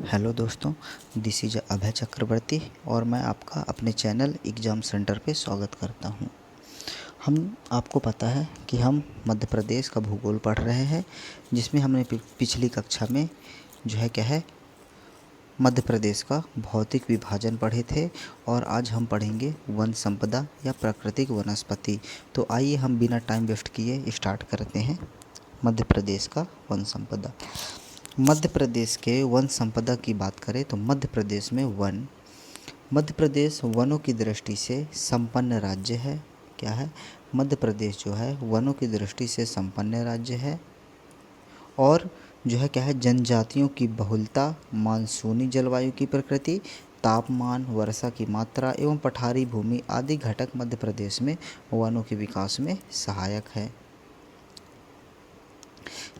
Hello दोस्तों, this is अभय चक्रवर्ती और मैं आपका अपने चैनल एग्ज़ाम सेंटर पे स्वागत करता हूँ। हम आपको पता है कि हम मध्य प्रदेश का भूगोल पढ़ रहे हैं, जिसमें हमने पिछली कक्षा में जो है क्या है मध्य प्रदेश का भौतिक विभाजन पढ़े थे और आज हम पढ़ेंगे वन संपदा या प्राकृतिक वनस्पति। तो आइए हम बिना टाइम वेस्ट किए स्टार्ट करते हैं। मध्य प्रदेश का वन संपदा। मध्य प्रदेश के वन संपदा की बात करें तो मध्य प्रदेश वनों की दृष्टि से संपन्न राज्य है। क्या है? मध्य प्रदेश जो है वनों की दृष्टि से संपन्न राज्य है और जो है क्या है जनजातियों की बहुलता, मानसूनी जलवायु की प्रकृति, तापमान, वर्षा की मात्रा एवं पठारी भूमि आदि घटक मध्य प्रदेश में वनों के विकास में सहायक है।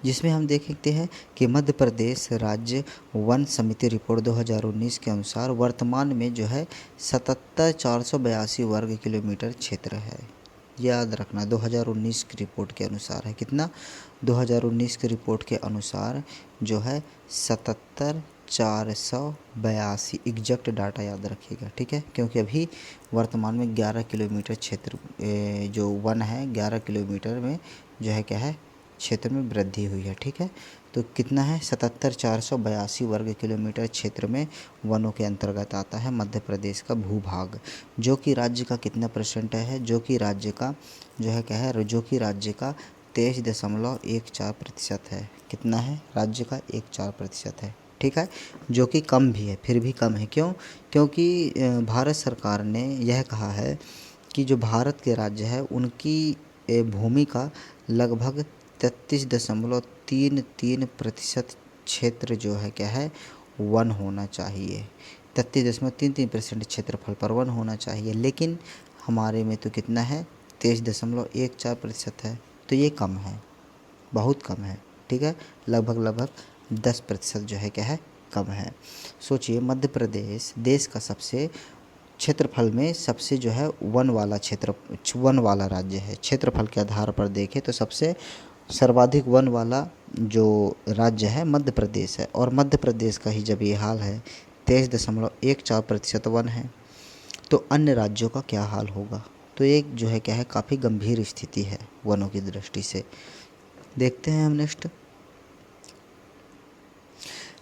जिसमें हम देखते हैं कि मध्य प्रदेश राज्य वन समिति रिपोर्ट 2019 के अनुसार वर्तमान में जो है 77,482 वर्ग किलोमीटर क्षेत्र है। याद रखना 2019 की रिपोर्ट के अनुसार है। कितना? 2019 की रिपोर्ट के अनुसार जो है 77,482 एग्जैक्ट डाटा याद रखिएगा, ठीक है, क्योंकि अभी वर्तमान में 11 किलोमीटर क्षेत्र जो वन है 11 किलोमीटर में जो है क्या है क्षेत्र में वृद्धि हुई है। ठीक है, तो कितना है 77,482 वर्ग किलोमीटर क्षेत्र में वनों के अंतर्गत आता है मध्य प्रदेश का भूभाग, जो कि राज्य का कितना परसेंट है, जो कि राज्य का जो है क्या है, जो कि राज्य का 23.14% है। कितना है? राज्य का 14% है। ठीक है, जो कि कम भी है, फिर भी कम है। क्यों? क्योंकि भारत सरकार ने यह कहा है कि जो भारत के राज्य है उनकी भूमि का लगभग 33.33% क्षेत्र जो है क्या है वन होना चाहिए। 33.33% क्षेत्रफल पर वन होना चाहिए, लेकिन हमारे में तो कितना है 23.14% है। तो ये कम है, बहुत कम है। ठीक है, लगभग 10% जो है क्या है कम है। सोचिए, मध्य प्रदेश देश का सबसे क्षेत्रफल में सबसे जो है वन वाला राज्य है। क्षेत्रफल के आधार पर देखें तो सबसे सर्वाधिक वन वाला जो राज्य है मध्य प्रदेश है, और मध्य प्रदेश का ही जब ये हाल है 23.14% वन है, तो अन्य राज्यों का क्या हाल होगा? तो एक जो है क्या है काफ़ी गंभीर स्थिति है वनों की दृष्टि से। देखते हैं हम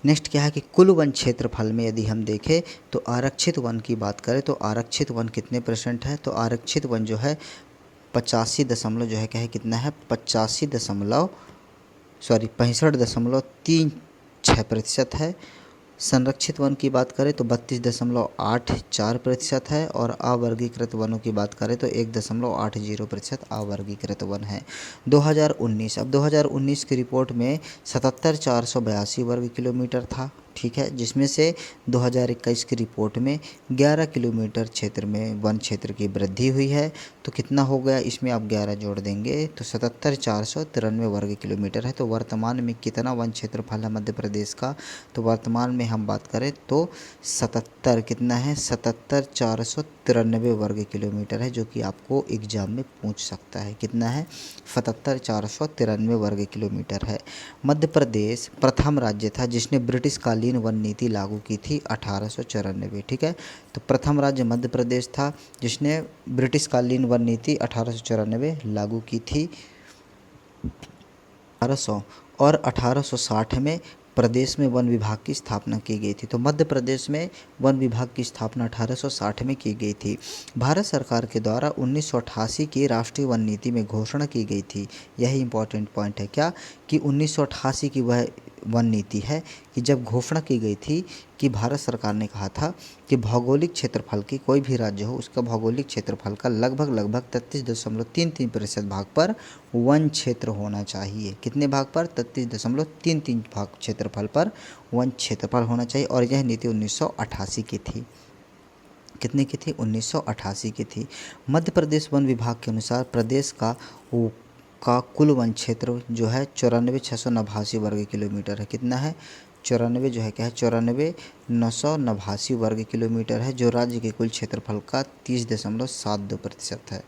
नेक्स्ट क्या है कि कुल वन क्षेत्रफल में यदि हम देखें तो आरक्षित वन की बात करें तो आरक्षित वन कितने परसेंट है? तो आरक्षित वन जो है 65.36% है। संरक्षित वन की बात करें तो 32.84% है और अवर्गीकृत वनों की बात करें तो 1.80% अवर्गीकृत वन है। 2019 की रिपोर्ट में 77,482 वर्ग किलोमीटर था। ठीक है, जिसमें से 2021 की रिपोर्ट में 11 किलोमीटर क्षेत्र में वन क्षेत्र की वृद्धि हुई है। तो कितना हो गया? इसमें आप 11 जोड़ देंगे तो 77,493 वर्ग किलोमीटर है। तो वर्तमान में कितना वन क्षेत्रफल है मध्य प्रदेश का? तो वर्तमान में हम बात करें तो 77 कितना है 77,493 वर्ग किलोमीटर है, जो कि आपको एग्जाम में पूछ सकता है। कितना है? 77,493 वर्ग किलोमीटर है। मध्य प्रदेश प्रथम राज्य था जिसने ब्रिटिश कालीन वन नीति लागू की थी 1894। ठीक है, तो प्रथम राज्य मध्य प्रदेश था जिसने ब्रिटिश कालीन वन नीति 1894 लागू की थी। 1800 और 1860 में प्रदेश में वन विभाग की स्थापना की गई थी। तो मध्य प्रदेश में वन विभाग की स्थापना 1860 में की गई थी। भारत सरकार के द्वारा 1988 की राष्ट्रीय वन नीति में घोषणा की गई थी। यही इंपॉर्टेंट पॉइंट है क्या कि 1988 की वह वन नीति है कि जब घोषणा की गई थी कि भारत सरकार ने कहा था कि भौगोलिक क्षेत्रफल की कोई भी राज्य हो उसका भौगोलिक क्षेत्रफल का लगभग 33.33% भाग पर वन क्षेत्र होना चाहिए। कितने भाग पर? 33.33 भाग क्षेत्रफल पर वन क्षेत्रफल होना चाहिए। और यह नीति 1988 की थी। कितने की थी? 1988 की थी। मध्य प्रदेश वन विभाग के अनुसार प्रदेश का कुल वन क्षेत्र जो है 94,689 वर्ग किलोमीटर है। कितना है? 94 जो है क्या है 94,989 वर्ग किलोमीटर है, जो राज्य के कुल क्षेत्रफल का 30.72% है।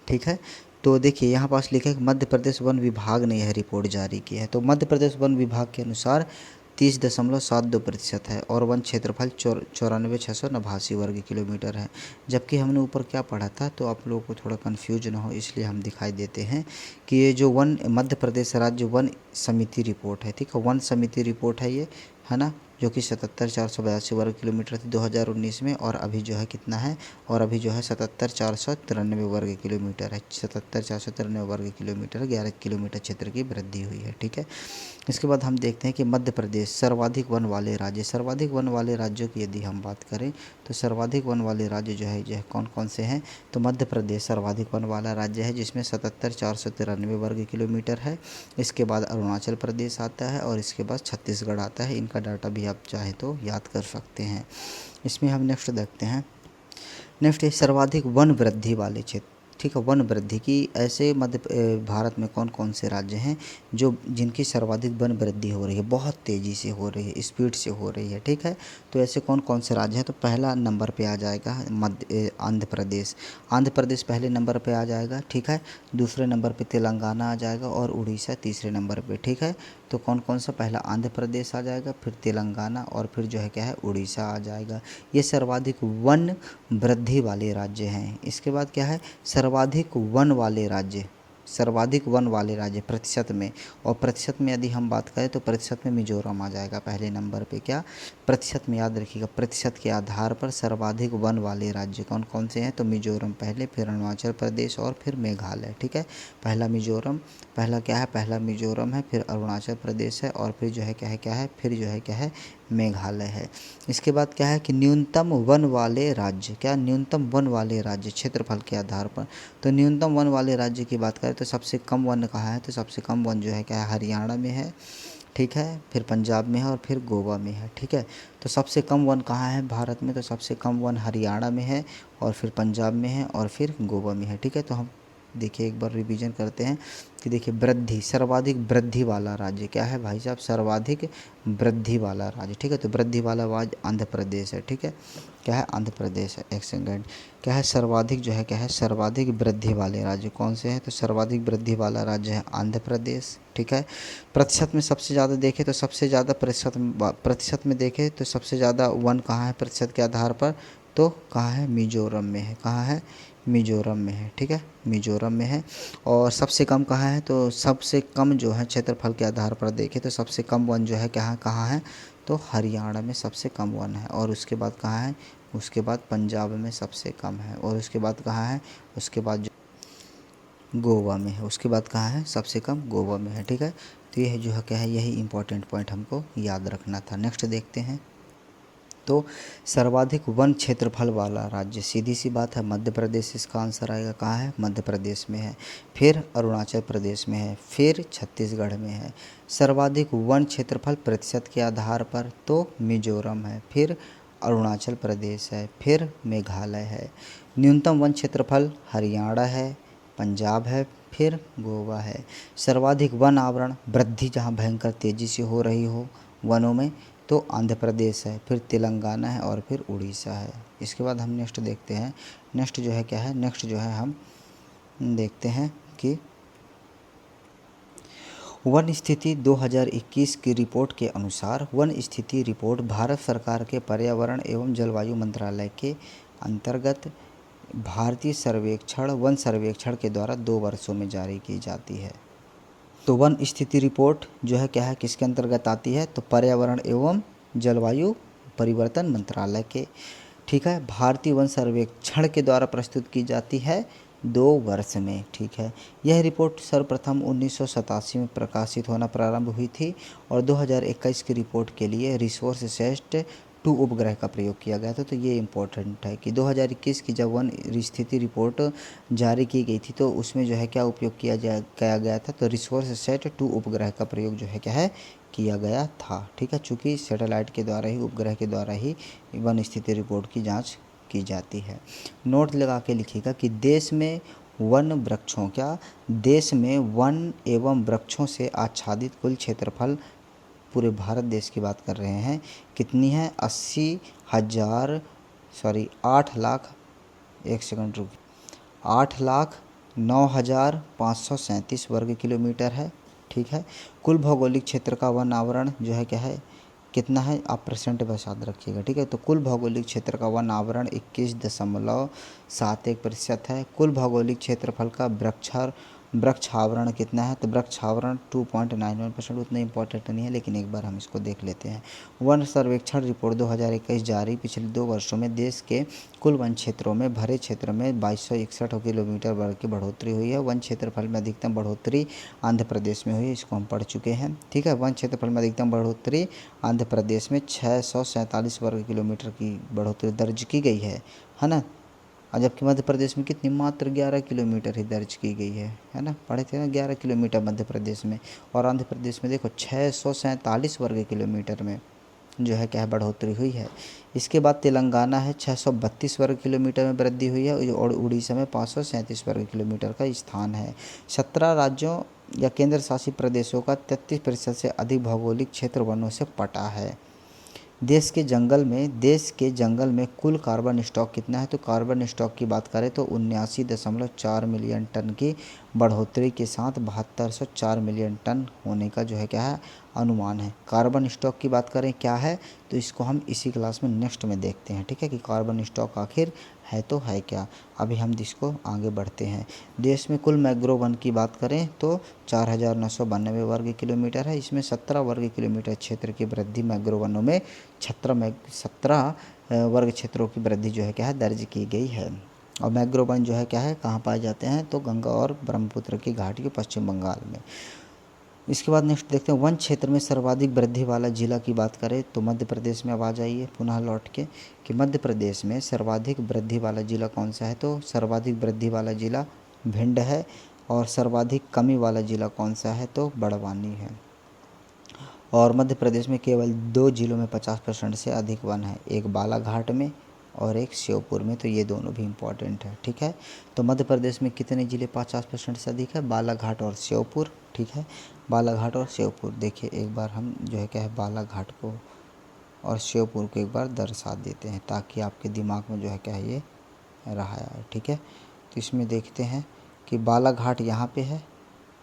ठीक है, तो देखिए यहाँ पास लिखा है कि मध्य प्रदेश वन विभाग ने यह रिपोर्ट जारी की है। तो मध्य प्रदेश वन विभाग के अनुसार 30.72% है और वन क्षेत्रफल 94,689 वर्ग किलोमीटर है। जबकि हमने ऊपर क्या पढ़ा था, तो आप लोगों को थोड़ा कन्फ्यूज ना हो इसलिए हम दिखाई देते हैं कि ये जो वन मध्य प्रदेश राज्य वन समिति रिपोर्ट है, ठीक है, वन समिति रिपोर्ट है ये, है ना, जो कि 77,482 वर्ग किलोमीटर थी 2019 में, और अभी जो है कितना है, और अभी जो है 77,493 वर्ग किलोमीटर है। 77,493 वर्ग किलोमीटर, 11 किलोमीटर क्षेत्र की वृद्धि हुई है, ठीक है। इसके बाद हम देखते हैं कि मध्य प्रदेश सर्वाधिक वन वाले राज्य। सर्वाधिक वन वाले राज्यों की यदि हम बात करें तो सर्वाधिक वन वाले राज्य जो है कौन कौन से हैं, तो मध्य प्रदेश सर्वाधिक वन वाला राज्य है जिसमें 77,493 वर्ग किलोमीटर है। इसके बाद अरुणाचल प्रदेश आता है और इसके बाद छत्तीसगढ़ आता है। इनका डाटा भी आप चाहें तो याद कर सकते हैं। इसमें हम नेक्स्ट देखते हैं, नेक्स्ट है सर्वाधिक वन वृद्धि वाले क्षेत्र, ठीक है, वन वृद्धि की ऐसे भारत में कौन कौन से राज्य हैं जो जिनकी सर्वाधिक वन वृद्धि हो रही है, बहुत तेज़ी से हो रही है, स्पीड से हो रही है, ठीक है। तो ऐसे कौन कौन से राज्य हैं, तो पहला नंबर पे आ जाएगा आंध्र प्रदेश। आंध्र प्रदेश पहले नंबर पे आ जाएगा, ठीक है। दूसरे नंबर पे तेलंगाना आ जाएगा और उड़ीसा तीसरे नंबर पे, ठीक है। तो कौन कौन सा, पहला आंध्र प्रदेश आ जाएगा, फिर तेलंगाना और फिर जो है क्या है उड़ीसा आ जाएगा। ये सर्वाधिक वन वृद्धि वाले राज्य हैं। इसके बाद क्या है, सर्वाधिक वन वाले राज्य, सर्वाधिक वन वाले राज्य प्रतिशत में, और प्रतिशत में यदि हम बात करें तो प्रतिशत में मिजोरम आ जाएगा पहले नंबर पे। क्या प्रतिशत में, याद रखिएगा, प्रतिशत के आधार पर सर्वाधिक वन वाले राज्य कौन कौन से हैं, तो मिजोरम पहले, फिर अरुणाचल प्रदेश और फिर मेघालय, ठीक है। पहला मिजोरम, पहला क्या है, पहला मिजोरम है, फिर अरुणाचल प्रदेश है और फिर जो है क्या है, फिर जो है क्या है मेघालय है। इसके बाद क्या है कि न्यूनतम वन वाले राज्य, क्या न्यूनतम वन वाले राज्य क्षेत्रफल के आधार पर, तो न्यूनतम वन वाले राज्य की बात करें तो सबसे कम वन कहाँ है, तो सबसे कम वन जो है क्या है हरियाणा में है, ठीक है, फिर पंजाब में है और फिर गोवा में है, ठीक है। तो सबसे कम वन कहाँ है भारत में, तो सबसे कम वन हरियाणा में है और फिर पंजाब में है और फिर गोवा में है, ठीक है। तो हम देखिए एक बार रिवीजन करते हैं कि देखिए वृद्धि, सर्वाधिक वृद्धि वाला राज्य क्या है भाई साहब, सर्वाधिक वृद्धि वाला राज्य, ठीक है। तो वृद्धि वाला राज्य आंध्र प्रदेश है, ठीक है, क्या है आंध्र प्रदेश है। एक सेकंड, क्या है सर्वाधिक जो है क्या है, सर्वाधिक वृद्धि वाले राज्य कौन से हैं, तो सर्वाधिक वृद्धि वाला राज्य है आंध्र प्रदेश, ठीक है। प्रतिशत में सबसे ज़्यादा देखें तो सबसे ज़्यादा प्रतिशत में देखें तो सबसे ज़्यादा वन कहाँ है प्रतिशत के आधार पर, तो कहाँ है, मिजोरम में है, कहाँ है, मिजोरम में है, ठीक है, मिजोरम में है। और सबसे कम कहाँ है, तो सबसे कम जो है क्षेत्रफल के आधार पर देखें तो सबसे कम वन जो है कहाँ है, तो हरियाणा में सबसे कम वन है। और उसके बाद कहाँ है, उसके बाद पंजाब में सबसे कम है। और उसके बाद कहाँ है, उसके बाद जो गोवा में है। उसके बाद कहाँ है, सबसे कम गोवा में है, ठीक है। तो यह जो है क्या है, यही इंपॉर्टेंट पॉइंट हमको याद रखना था। नेक्स्ट देखते हैं, तो सर्वाधिक वन क्षेत्रफल वाला राज्य, सीधी सी बात है मध्य प्रदेश इसका आंसर आएगा। कहाँ है, मध्य प्रदेश में है, फिर अरुणाचल प्रदेश में है, फिर छत्तीसगढ़ में है। सर्वाधिक वन क्षेत्रफल प्रतिशत के आधार पर तो मिजोरम है, फिर अरुणाचल प्रदेश है, फिर मेघालय है। न्यूनतम वन क्षेत्रफल हरियाणा है, पंजाब है, फिर गोवा है। सर्वाधिक वन आवरण वृद्धि जहाँ भयंकर तेज़ी से हो रही हो वनों में, तो आंध्र प्रदेश है, फिर तेलंगाना है और फिर उड़ीसा है। इसके बाद हम नेक्स्ट देखते हैं, नेक्स्ट जो है क्या है, नेक्स्ट जो है हम देखते हैं कि वन स्थिति 2021 की रिपोर्ट के अनुसार, वन स्थिति रिपोर्ट भारत सरकार के पर्यावरण एवं जलवायु मंत्रालय के अंतर्गत भारतीय सर्वेक्षण वन सर्वेक्षण के द्वारा 2 वर्षों में जारी की जाती है। तो वन स्थिति रिपोर्ट जो है क्या है, किसके अंतर्गत आती है, तो पर्यावरण एवं जलवायु परिवर्तन मंत्रालय के, ठीक है, भारतीय वन सर्वेक्षण के द्वारा प्रस्तुत की जाती है 2 वर्ष में, ठीक है। यह रिपोर्ट सर्वप्रथम 1987 में प्रकाशित होना प्रारंभ हुई थी और 2021 की रिपोर्ट के लिए रिसोर्स सेस्ट 2 उपग्रह का प्रयोग किया गया था। तो ये इम्पोर्टेंट है कि 2021 की जब वन स्थिति रिपोर्ट जारी की गई थी तो उसमें जो है क्या उपयोग किया गया था, तो रिसोर्स सेट 2 उपग्रह का प्रयोग जो है क्या है किया गया था, ठीक है। चूँकि सैटेलाइट के द्वारा ही, उपग्रह के द्वारा ही वन स्थिति रिपोर्ट की जाँच की जाती है। नोट लगा के लिखिएगा कि देश में वन वृक्षों, क्या देश में वन एवं वृक्षों से आच्छादित कुल क्षेत्रफल, पूरे भारत देश की बात कर रहे हैं, कितनी है, 8 लाख, एक सेकंड रुक, 8,09,537 वर्ग किलोमीटर है, ठीक है। कुल भौगोलिक क्षेत्र का वन आवरण जो है क्या है, कितना है, आप परसेंट बस याद रखिएगा, ठीक है। तो कुल भौगोलिक क्षेत्र का वन आवरण 21.71% है। कुल भौगोलिक क्षेत्रफल का वृक्षावरण कितना है, तो वृक्षावरण 2.91%। उतना इंपॉर्टेंट नहीं है, लेकिन एक बार हम इसको देख लेते हैं। वन सर्वेक्षण रिपोर्ट 2021 जारी। पिछले 2 वर्षों में देश के कुल वन क्षेत्रों में भरे क्षेत्र में 2261 किलोमीटर वर्ग की बढ़ोतरी हुई है। वन क्षेत्रफल में अधिकतम बढ़ोतरी आंध्र प्रदेश में हुई है, इसको हम पढ़ चुके हैं, ठीक है। वन क्षेत्रफल में अधिकतम बढ़ोतरी आंध्र प्रदेश में 647 वर्ग किलोमीटर की बढ़ोतरी दर्ज की गई है ना। और जबकि मध्य प्रदेश में कितनी, मात्र 11 किलोमीटर ही दर्ज की गई है ना। पढ़े थे ना, 11 किलोमीटर मध्य प्रदेश में, और आंध्र प्रदेश में देखो 647 वर्ग किलोमीटर में जो है क्या है बढ़ोतरी हुई है। इसके बाद तेलंगाना है, 632 वर्ग किलोमीटर में वृद्धि हुई है, और उड़ीसा में 537 वर्ग किलोमीटर का स्थान है। 17 राज्यों या केंद्र शासित प्रदेशों का 33% से अधिक भौगोलिक क्षेत्र वनों से पटा है। देश के जंगल में कुल कार्बन स्टॉक कितना है, तो कार्बन स्टॉक की बात करें तो 79.4 मिलियन टन की बढ़ोतरी के साथ 7204 मिलियन टन होने का जो है क्या है अनुमान है। कार्बन स्टॉक की बात करें क्या है, तो इसको हम इसी क्लास में नेक्स्ट में देखते हैं, ठीक है, कि कार्बन स्टॉक आखिर है तो है क्या। अभी हम इसको आगे बढ़ते हैं। देश में कुल मैंग्रोव वन की बात करें तो 4992 वर्ग किलोमीटर है। इसमें 17 वर्ग किलोमीटर क्षेत्र की वृद्धि मैंग्रोव वनों में 17 वर्ग क्षेत्रों की वृद्धि जो है क्या है दर्ज की गई है। और मैंग्रोव वन जो है क्या है कहाँ पाए जाते हैं, तो गंगा और ब्रह्मपुत्र की घाटी के पश्चिम बंगाल में। इसके बाद नेक्स्ट देखते हैं, वन क्षेत्र में सर्वाधिक वृद्धि वाला जिला की बात करें तो मध्य प्रदेश में। अब आ जाइए पुनः लौट के कि मध्य प्रदेश में सर्वाधिक वृद्धि वाला जिला कौन सा है, तो सर्वाधिक वृद्धि वाला जिला भिंड है। और सर्वाधिक कमी वाला जिला कौन सा है, तो बड़वानी है। और मध्य प्रदेश में केवल 2 जिलों में 50% से अधिक वन है, एक बालाघाट में और एक श्योपुर में। तो ये दोनों भी इम्पॉर्टेंट है, ठीक है। तो मध्य प्रदेश में कितने ज़िले 50% से अधिक है, बालाघाट और श्योपुर, ठीक है। बालाघाट और श्योपुर, देखिए एक बार हम जो है क्या है बालाघाट को और श्योपुर को एक बार दर्शा देते हैं, ताकि आपके दिमाग में जो है क्या है ये रहा है, ठीक है। तो इसमें देखते हैं कि बालाघाट यहाँ पे है,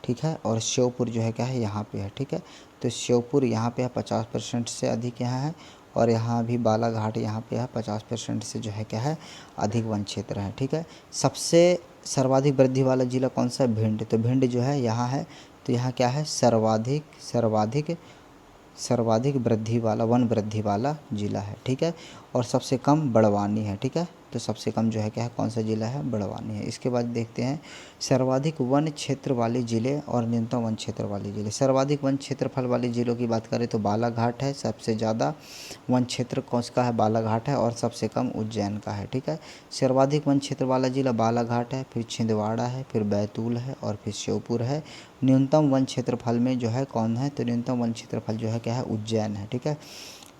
ठीक है, और श्योपुर जो है क्या है यहाँ पे है, ठीक है। तो श्योपुर यहाँ पे है 50% से अधिक यहाँ है, और यहाँ भी बालाघाट यहाँ पे है 50% से जो है क्या है अधिक वन क्षेत्र है, ठीक है। सबसे सर्वाधिक वृद्धि वाला जिला कौन सा है, भिंड। तो भिंड जो है यहाँ है, तो यहाँ क्या है सर्वाधिक वृद्धि वाला वृद्धि वाला जिला है, ठीक है। और सबसे कम बड़वानी है, ठीक है। तो सबसे कम जो है क्या है कौन सा जिला है, बड़वानी है। इसके बाद देखते हैं सर्वाधिक वन क्षेत्र वाले ज़िले और न्यूनतम वन क्षेत्र वाले ज़िले। सर्वाधिक वन क्षेत्रफल वाले ज़िलों की बात करें तो बालाघाट है, सबसे ज़्यादा वन क्षेत्र कौन का है, बालाघाट है, और सबसे कम उज्जैन का है, ठीक है। सर्वाधिक वन क्षेत्र वाला ज़िला बालाघाट है, फिर छिंदवाड़ा है, फिर बैतूल है, और फिर श्योपुर है। न्यूनतम वन क्षेत्रफल में जो है कौन है, तो न्यूनतम वन क्षेत्रफल जो है क्या है, उज्जैन है, ठीक है।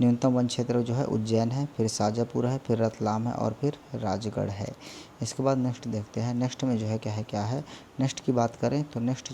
न्यूनतम वन क्षेत्र जो है उज्जैन है, फिर शाजापुर है, फिर रतलाम है, और फिर राजगढ़ है। इसके बाद नेक्स्ट देखते हैं, नेक्स्ट में जो है क्या है नेक्स्ट की बात करें तो नेक्स्ट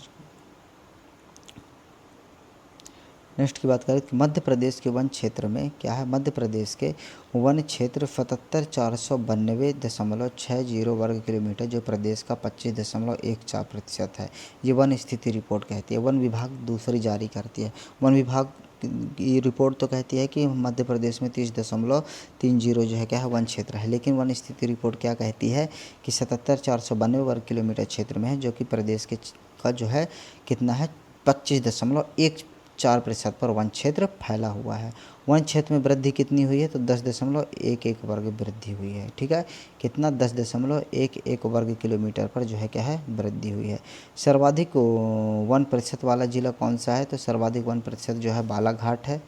की बात करें कि मध्य प्रदेश के वन क्षेत्र में क्या है, मध्य प्रदेश के वन क्षेत्र 77,492.60 वर्ग किलोमीटर, जो प्रदेश का 25.14% है। ये वन स्थिति रिपोर्ट कहती है। वन विभाग दूसरी जारी करती है। वन विभाग की रिपोर्ट तो कहती है कि मध्य प्रदेश में 30.30 जो है क्या है वन क्षेत्र है, लेकिन वन स्थिति रिपोर्ट क्या कहती है कि 77,492 वर्ग किलोमीटर क्षेत्र में है, जो कि प्रदेश के का जो है कितना है 25.14% पर वन क्षेत्र फैला हुआ है। वन क्षेत्र में वृद्धि कितनी हुई है, तो 10.11 वर्ग वृद्धि हुई है, ठीक है। कितना, 10.11 वर्ग किलोमीटर पर जो है क्या है वृद्धि हुई है। सर्वाधिक 1% वाला जिला कौन सा है, तो सर्वाधिक 1% जो है बालाघाट है।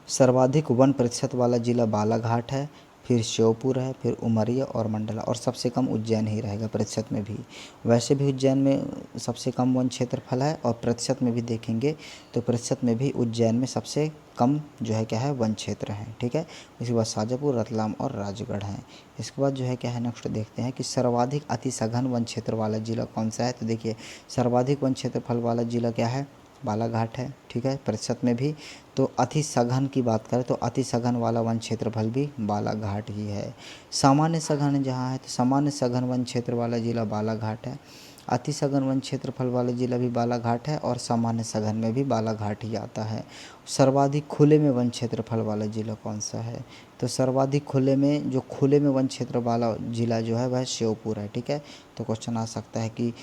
सर्वाधिक 1% वाला जिला बालाघाट है, फिर श्योपुर है, फिर उमरिया और मंडला, और सबसे कम उज्जैन ही रहेगा प्रतिशत में भी। वैसे भी उज्जैन में सबसे कम वन क्षेत्रफल है, और प्रतिशत में भी देखेंगे तो प्रतिशत में भी उज्जैन में सबसे कम जो है क्या है वन क्षेत्र है, ठीक है। इसके बाद शाजापुर, रतलाम और राजगढ़ हैं। इसके बाद जो है क्या है नेक्स्ट देखते हैं कि सर्वाधिक अति सघन वन क्षेत्र वाला जिला कौन सा है, तो देखिए सर्वाधिक वन क्षेत्रफल वाला जिला क्या है, बालाघाट है, ठीक है, प्रतिशत में भी। तो अति सघन की बात करें तो अति सघन वाला वन क्षेत्रफल भी बालाघाट ही है। सामान्य सघन जहाँ है, तो सामान्य सघन वन क्षेत्र वाला जिला बालाघाट है, अति सघन वन क्षेत्रफल वाला जिला भी बालाघाट है और सामान्य सघन में भी बालाघाट ही आता है। सर्वाधिक खुले में वन क्षेत्रफल वाला जिला कौन सा है? तो सर्वाधिक खुले में वन क्षेत्र वाला जिला जो है वह श्योपुर है। ठीक है, तो क्वेश्चन आ सकता है कि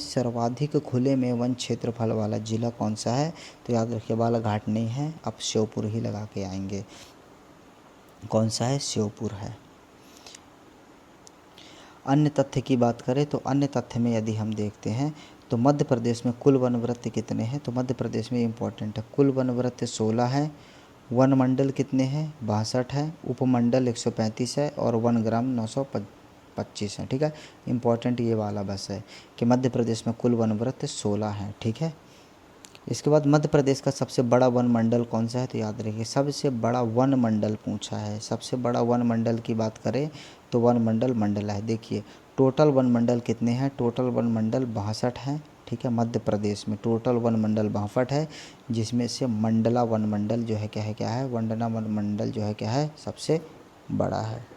सर्वाधिक खुले में वन क्षेत्रफल वाला जिला कौन सा है? तो याद रखिए बालाघाट नहीं है, आप श्योपुर ही लगा के आएंगे। कौन सा है? श्योपुर है। अन्य तथ्य की बात करें तो अन्य तथ्य में यदि हम देखते हैं तो मध्य प्रदेश में कुल वन वृत्त कितने हैं? तो मध्य प्रदेश में इम्पोर्टेंट है, कुल वन वृत्त 16 है। वन मंडल कितने हैं? 62 है। उपमंडल 135 है और वन ग्राम 925 है। ठीक है, इम्पोर्टेंट ये वाला बस है कि मध्य प्रदेश में कुल वन वृत्त 16 हैं। ठीक है, इसके बाद मध्य प्रदेश का सबसे बड़ा वन मंडल कौन सा है? तो याद रखिए सबसे बड़ा वन मंडल पूछा है। सबसे बड़ा वन मंडल की बात करें तो वन मंडल मंडला है। देखिए टोटल वन मंडल कितने हैं? टोटल वन मंडल 62 हैं। ठीक है, मध्य प्रदेश में टोटल वन मंडल 62 है, जिसमें से मंडला वन मंडल जो है क्या है मंडला वन मंडल जो है क्या है? सबसे बड़ा है।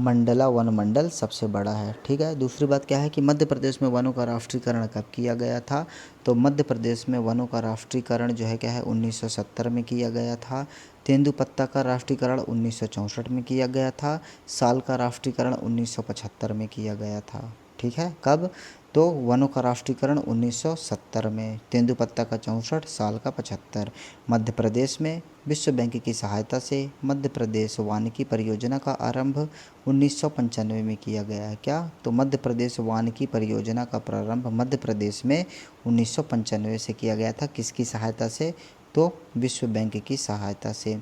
मंडला वन मंडल सबसे बड़ा है। ठीक है, दूसरी बात क्या है कि मध्य प्रदेश में वनों का राष्ट्रीयकरण कब किया गया था? तो मध्य प्रदेश में वनों का राष्ट्रीयकरण जो है क्या है? 1970 में किया गया था। तेंदुपत्ता का राष्ट्रीयकरण 1964 में किया गया था। साल का राष्ट्रीयकरण 1975 में किया गया था। ठीक है, कब? तो वनों का राष्ट्रीयकरण 1970 में, तेंदुपत्ता का 64, साल का 75। मध्य प्रदेश में विश्व बैंक की सहायता से मध्य प्रदेश वानिकी परियोजना का आरंभ 1995 में किया गया है। क्या? तो मध्य प्रदेश वानिकी परियोजना का प्रारंभ मध्य प्रदेश में 1995 से किया गया था। किसकी सहायता से? तो विश्व बैंक की सहायता से।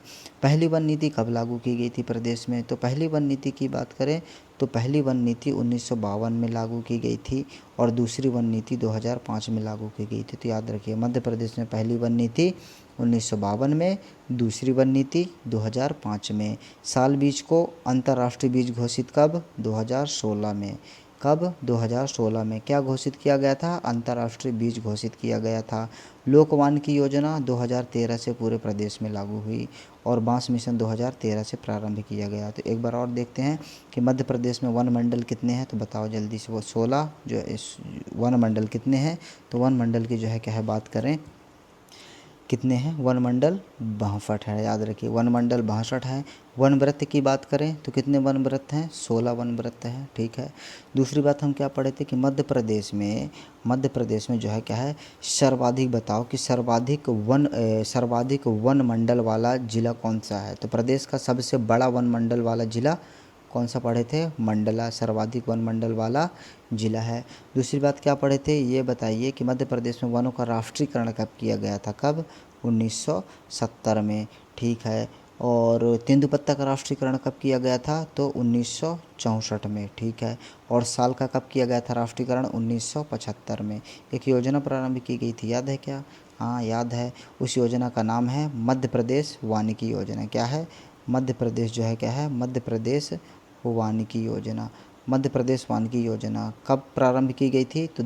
पहली वन नीति कब लागू की गई थी प्रदेश में? तो पहली वन नीति की बात करें तो पहली वन नीति 1952 में लागू की गई थी और दूसरी वन नीति 2005 में लागू की गई थी। तो याद रखिए मध्य प्रदेश में पहली वन नीति 1952 में, दूसरी वन नीति 2005 में। साल बीज को अंतर्राष्ट्रीय बीज घोषित कब? 2016 में। कब? 2016 में। क्या घोषित किया गया था? अंतर्राष्ट्रीय बीज घोषित किया गया था। लोकवानिकी योजना 2013 से पूरे प्रदेश में लागू हुई और बांस मिशन 2013 से प्रारंभ किया गया। तो एक बार और देखते हैं कि मध्य प्रदेश में वन मंडल कितने हैं? तो बताओ जल्दी से। वो 16 जो इस वन मंडल कितने हैं? तो वन मंडल की जो है क्या है बात करें कितने हैं? वन मंडल 62 है। याद रखिए वन मंडल 62 है। वन वृत्त की बात करें तो कितने वन वृत्त हैं? 16 वन वृत्त हैं। ठीक है, दूसरी बात हम क्या पढ़े थे कि मध्य प्रदेश में जो है क्या है सर्वाधिक, बताओ कि सर्वाधिक वन मंडल वाला जिला कौन सा है? तो प्रदेश का सबसे बड़ा वन मंडल वाला जिला कौन सा पढ़े थे? मंडला सर्वाधिक वन मंडल वाला जिला है। दूसरी बात क्या पढ़े थे? ये बताइए कि मध्य प्रदेश में वनों का राष्ट्रीयकरण कब किया गया था? कब? 1970 में। ठीक है, और तेंदुपत्ता का राष्ट्रीयकरण कब किया गया था? तो 1964 में। ठीक है, और साल का कब किया गया था राष्ट्रीयकरण? 1975 में। एक योजना प्रारंभ की गई थी, याद है क्या? हाँ याद है, उस योजना का नाम है मध्य प्रदेश वानिकी योजना। क्या है? मध्य प्रदेश जो है क्या है? मध्य प्रदेश वानिकी योजना। मध्य प्रदेश वानिकी योजना कब प्रारंभ की गई थी? तो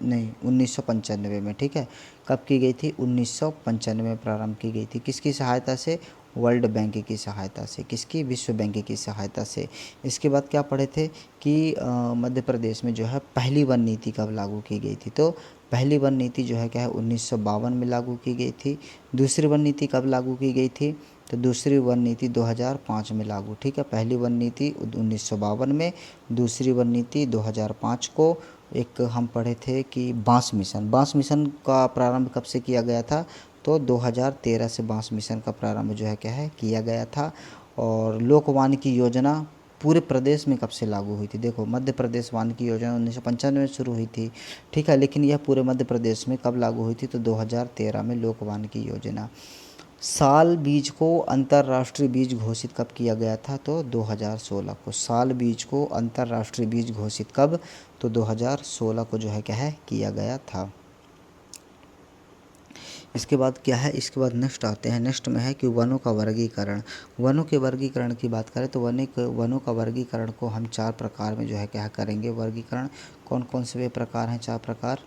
1995 में। ठीक है, कब की गई थी? 1995 में प्रारंभ की गई थी। किसकी सहायता से? वर्ल्ड बैंक की सहायता से। किसकी? विश्व बैंक की सहायता से। इसके बाद क्या पढ़े थे कि मध्य प्रदेश में जो है पहली वन नीति कब लागू की गई थी? तो पहली वन नीति जो है क्या है 1952 में लागू की गई थी। दूसरी वन नीति कब लागू की गई थी? तो दूसरी वन नीति 2005 में लागू। ठीक है, पहली वन नीति 1952 में, दूसरी वन नीति 2005 को। एक हम पढ़े थे कि बांस मिशन का प्रारंभ कब से किया गया था? तो 2013 से बांस मिशन का प्रारंभ जो है क्या है किया गया था। और लोक वानिकी योजना पूरे प्रदेश में कब से लागू हुई थी? देखो मध्य प्रदेश वानिकी योजना 1995 में शुरू हुई थी। ठीक है, लेकिन यह पूरे मध्य प्रदेश में कब लागू हुई थी? तो 2013 में लोक वानिकी योजना। साल बीज को अंतर्राष्ट्रीय बीज घोषित कब किया गया था? तो 2016 को। साल बीज को अंतर्राष्ट्रीय बीज घोषित कब? तो 2016 को जो है क्या है किया गया था। इसके बाद क्या है? इसके बाद नेक्स्ट आते हैं। नेक्स्ट में है कि वनों का वर्गीकरण। वनों के वर्गीकरण की बात करें तो वनों का वर्गीकरण को हम 4 प्रकार में जो है क्या करेंगे वर्गीकरण। कौन कौन से वे प्रकार हैं? 4 प्रकार।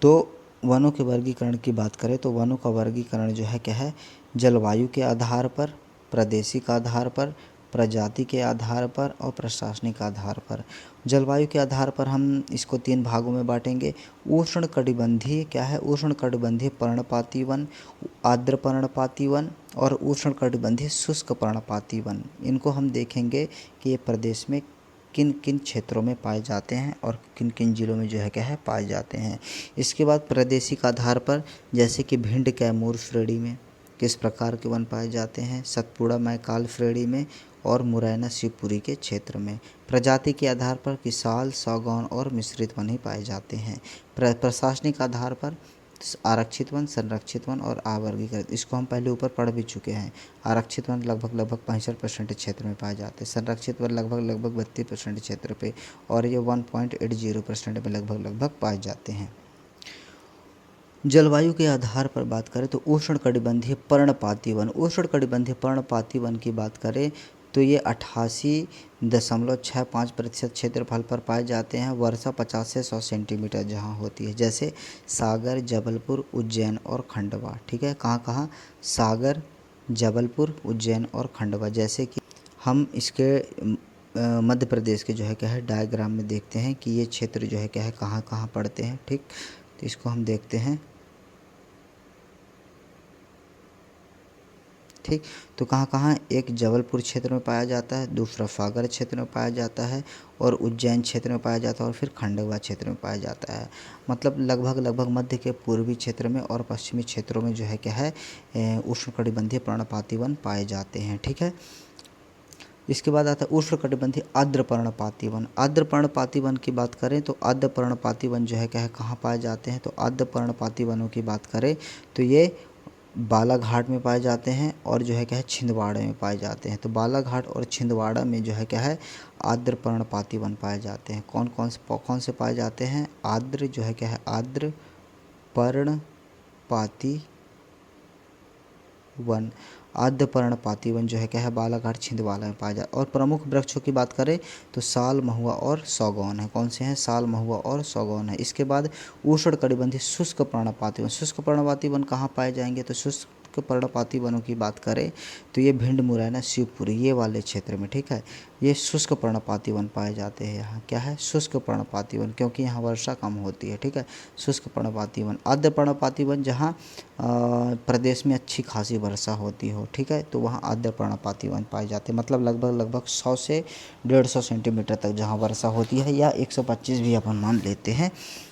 तो वनों के वर्गीकरण की बात करें तो वनों का वर्गीकरण जो है क्या है जलवायु के आधार पर, प्रादेशिक आधार पर, प्रजाति के आधार पर और प्रशासनिक आधार पर। जलवायु के आधार पर हम इसको 3 भागों में बांटेंगे। उष्णकटिबंधीय क्या है, उष्णकटिबंधीय पर्णपाती वन, आर्द्र पर्णपाती वन और उष्णकटिबंधीय शुष्क पर्णपाती वन। इनको हम देखेंगे कि ये प्रदेश में किन किन क्षेत्रों में पाए जाते हैं और किन किन जिलों में जो है क्या है पाए जाते हैं। इसके बाद प्रादेशिक आधार पर जैसे कि भिंड कैमूर श्रेणी में किस प्रकार के वन पाए जाते हैं, सतपुड़ा मैकाल श्रेणी में और मुरैना शिवपुरी के क्षेत्र में। प्रजाति के आधार पर कि साल, सागौन और मिश्रित वन ही पाए जाते हैं। प्रशासनिक आधार पर आरक्षित वन, संरक्षित वन और अवर्गीकृत, इसको हम पहले ऊपर पढ़ भी चुके हैं। आरक्षित वन लगभग 65% क्षेत्र में पाए जाते हैं, संरक्षित वन लगभग 32% क्षेत्र पे और ये 1.80% में लगभग पाए जाते हैं। जलवायु के आधार पर बात करें तो उष्णकटिबंधीय पर्णपाती वन, उष्णकटिबंधीय पर्णपाती वन की बात करें तो ये 88.65% क्षेत्रफल पर पाए जाते हैं। वर्षा 50 से 100 सेंटीमीटर जहाँ होती है, जैसे सागर, जबलपुर, उज्जैन और खंडवा। ठीक है, कहाँ सागर, जबलपुर, उज्जैन और खंडवा। जैसे कि हम इसके मध्य प्रदेश के जो है क्या है डायग्राम में देखते हैं कि ये क्षेत्र जो है क्या है कहाँ पड़ते हैं। ठीक, तो इसको हम देखते हैं। ठीक, तो कहाँ एक जबलपुर क्षेत्र में पाया जाता है, दूसरा सागर क्षेत्र में पाया जाता है और उज्जैन क्षेत्र में पाया जाता है और फिर खंडवा क्षेत्र में पाया जाता है। मतलब लगभग मध्य के पूर्वी क्षेत्र में और पश्चिमी क्षेत्रों में जो है क्या है उष्णकटिबंधीय पर्णपाती वन पाए जाते हैं। ठीक है, इसके बाद आता है उष्णकटिबंधीय आर्द्र पर्णपाती वन। आर्द्र पर्णपाती वन की बात करें तो आर्द्र पर्णपाती वन जो है क्या है कहाँ पाए जाते हैं, तो आर्द्र पर्णपाती वनों की बात करें तो ये बालाघाट में पाए जाते हैं और जो है क्या है छिंदवाड़ा में पाए जाते हैं। तो बालाघाट और छिंदवाड़ा में जो है क्या है आर्द्र पर्णपाती वन पाए जाते हैं। कौन से पाए जाते हैं, आर्द्र जो है क्या है आर्द्र पर्णपाती वन, आर्द्र पर्णपाती वन जो है क्या है बालाघाट छिंदवाड़ा में पाया जाता है। और प्रमुख वृक्षों की बात करें तो साल, महुआ और सागौन है। कौन से हैं, साल, महुआ और सागौन है। इसके बाद उष्णकटिबंधीय शुष्क पर्णपाती वन, शुष्क पर्णपाती वन कहाँ पाए जाएंगे, तो शुष्क पर्णपाती वनों की बात करें तो ये भिंड, मुरैना, शिवपुरी ये वाले क्षेत्र में। ठीक है, ये शुष्क पर्णपाती वन पाए जाते हैं। यहाँ क्या है शुष्क पर्णपाती वन, क्योंकि यहाँ वर्षा कम होती है। ठीक है, शुष्क पर्णपाती वन। आर्द्र पर्णपाती वन जहाँ प्रदेश में अच्छी खासी वर्षा होती हो, ठीक है, तो वहाँ आर्द्र पर्णपाती वन पाए जाते हैं। मतलब लगभग 100 से 150 सेंटीमीटर तक जहाँ वर्षा होती है या 125 भी अपन मान लेते हैं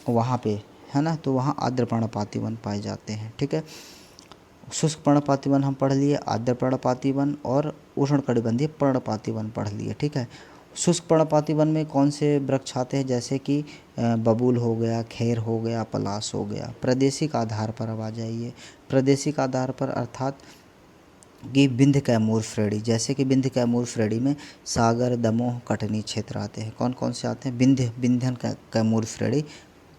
वहाँ पे, है ना, तो वहाँ आर्द्र पर्णपाती वन पाए जाते हैं। ठीक है, शुष्क पर्णपाती वन हम पढ़ लिए, आर्द्र पर्णपाती वन और उष्णकटिबंधीय पर्णपाती वन पढ़ लिए। ठीक है, शुष्क पर्णपाती वन में कौन से वृक्ष आते हैं, जैसे कि बबूल हो गया, खेर हो गया, पलाश हो गया। प्रादेशिक आधार पर अब आ जाइए। प्रादेशिक आधार पर अर्थात कि विंध्य कैमूर श्रेणी, जैसे कि विंध्य कैमूर श्रेणी में सागर, दमोह, कटनी क्षेत्र आते हैं। कौन से आते हैं, विंध्यन कैमूर श्रेणी,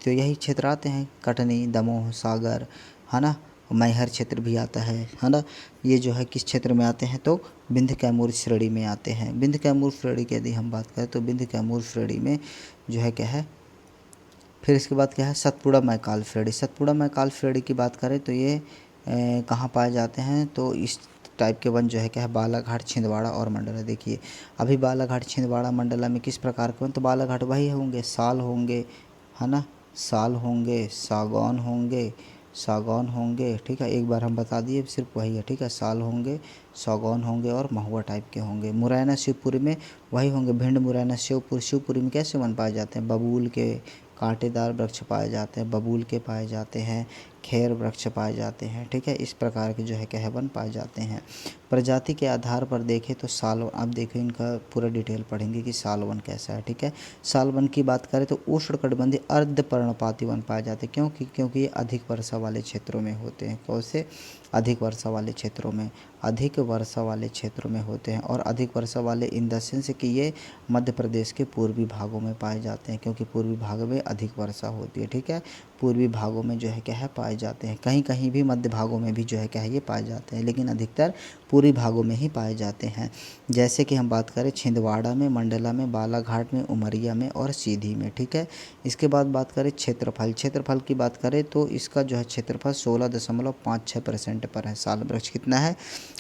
तो यही क्षेत्र आते हैं, कटनी, दमोह, सागर, है ना, मैहर क्षेत्र भी आता है ना। ये जो है किस क्षेत्र में आते हैं, तो विंध्य कैमूर श्रेणी में आते हैं। विंध्य कैमूर श्रेणी की यदि हम बात करें तो विंध्य कैमूर श्रेणी में जो है क्या है, फिर इसके बाद क्या है सतपुड़ा मैकाल श्रेणी। सतपुड़ा मैकाल श्रेणी की बात करें तो ये कहाँ पाए जाते हैं, तो इस टाइप के वन जो है क्या है बालाघाट, छिंदवाड़ा और मंडला। देखिए अभी बालाघाट, छिंदवाड़ा, मंडला में किस प्रकार के वन, तो बालाघाट वही होंगे, साल होंगे, है ना, साल होंगे, सागौन होंगे। ठीक है, एक बार हम बता दिए, सिर्फ वही है। ठीक है, साल होंगे, सागौन होंगे और महुआ टाइप के होंगे। मुरैना, शिवपुरी में वही होंगे, भिंड, मुरैना, शिवपुरी में कैसे वन पाए जाते हैं, बबूल के कांटेदार वृक्ष पाए जाते हैं, बबूल के पाए जाते हैं, खेर वृक्ष पाए जाते हैं। ठीक है, इस प्रकार के जो है क्या है वन पाए जाते हैं। प्रजाति के आधार पर देखें तो सालवन, आप देखो इनका पूरा डिटेल पढ़ेंगे कि सालवन कैसा है। ठीक है, सालवन की बात करें तो उष्णकटिबंधीय अर्ध पर्णपाती वन पाए जाते हैं। क्योंकि ये अधिक वर्षा वाले क्षेत्रों में होते हैं। कौन से, अधिक वर्षा वाले क्षेत्रों में, अधिक वर्षा वाले क्षेत्रों में होते हैं। और अधिक वर्षा वाले इन द सेंस कि ये मध्य प्रदेश के पूर्वी भागों में पाए जाते हैं, क्योंकि पूर्वी भाग में अधिक वर्षा होती है। ठीक है, पूर्वी भागों में जो है क्या है पाए जाते हैं। कहीं कहीं भी मध्य भागों में भी जो है क्या है ये पाए जाते हैं, लेकिन अधिकतर पूर्वी भागों में ही पाए जाते हैं। जैसे कि हम बात करें छिंदवाड़ा में, मंडला में, बालाघाट में, उमरिया में और सीधी में। ठीक है, इसके बाद बात करें क्षेत्रफल की बात करें तो इसका जो है क्षेत्रफल 16.56% पर है। साल वृक्ष कितना है?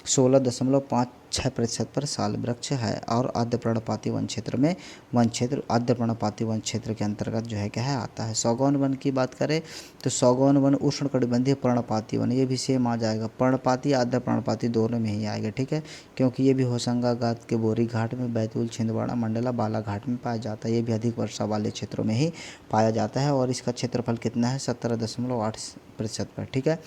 16.56% पर साल वृक्ष है। और आर्द्र पर्णपाती वन क्षेत्र में आर्द्र पर्णपाती वन क्षेत्र के अंतर्गत जो है क्या है आता है। सागौन वन की बात करें तो सागौन वन उष्णकटिबंधीय पर्णपाती वन, ये भी सेम आ जाएगा, पर्णपाती आर्द्र पर्णपाती दोनों में ही आएगा। ठीक है, क्योंकि ये भी होशंगाबाद के बोरी घाट में, बैतूल, छिंदवाड़ा, मंडला, बालाघाट में पाया जाता है। ये भी अधिक वर्षा वाले क्षेत्रों में ही पाया जाता है। और इसका क्षेत्रफल कितना है? 17.8% पर। ठीक है,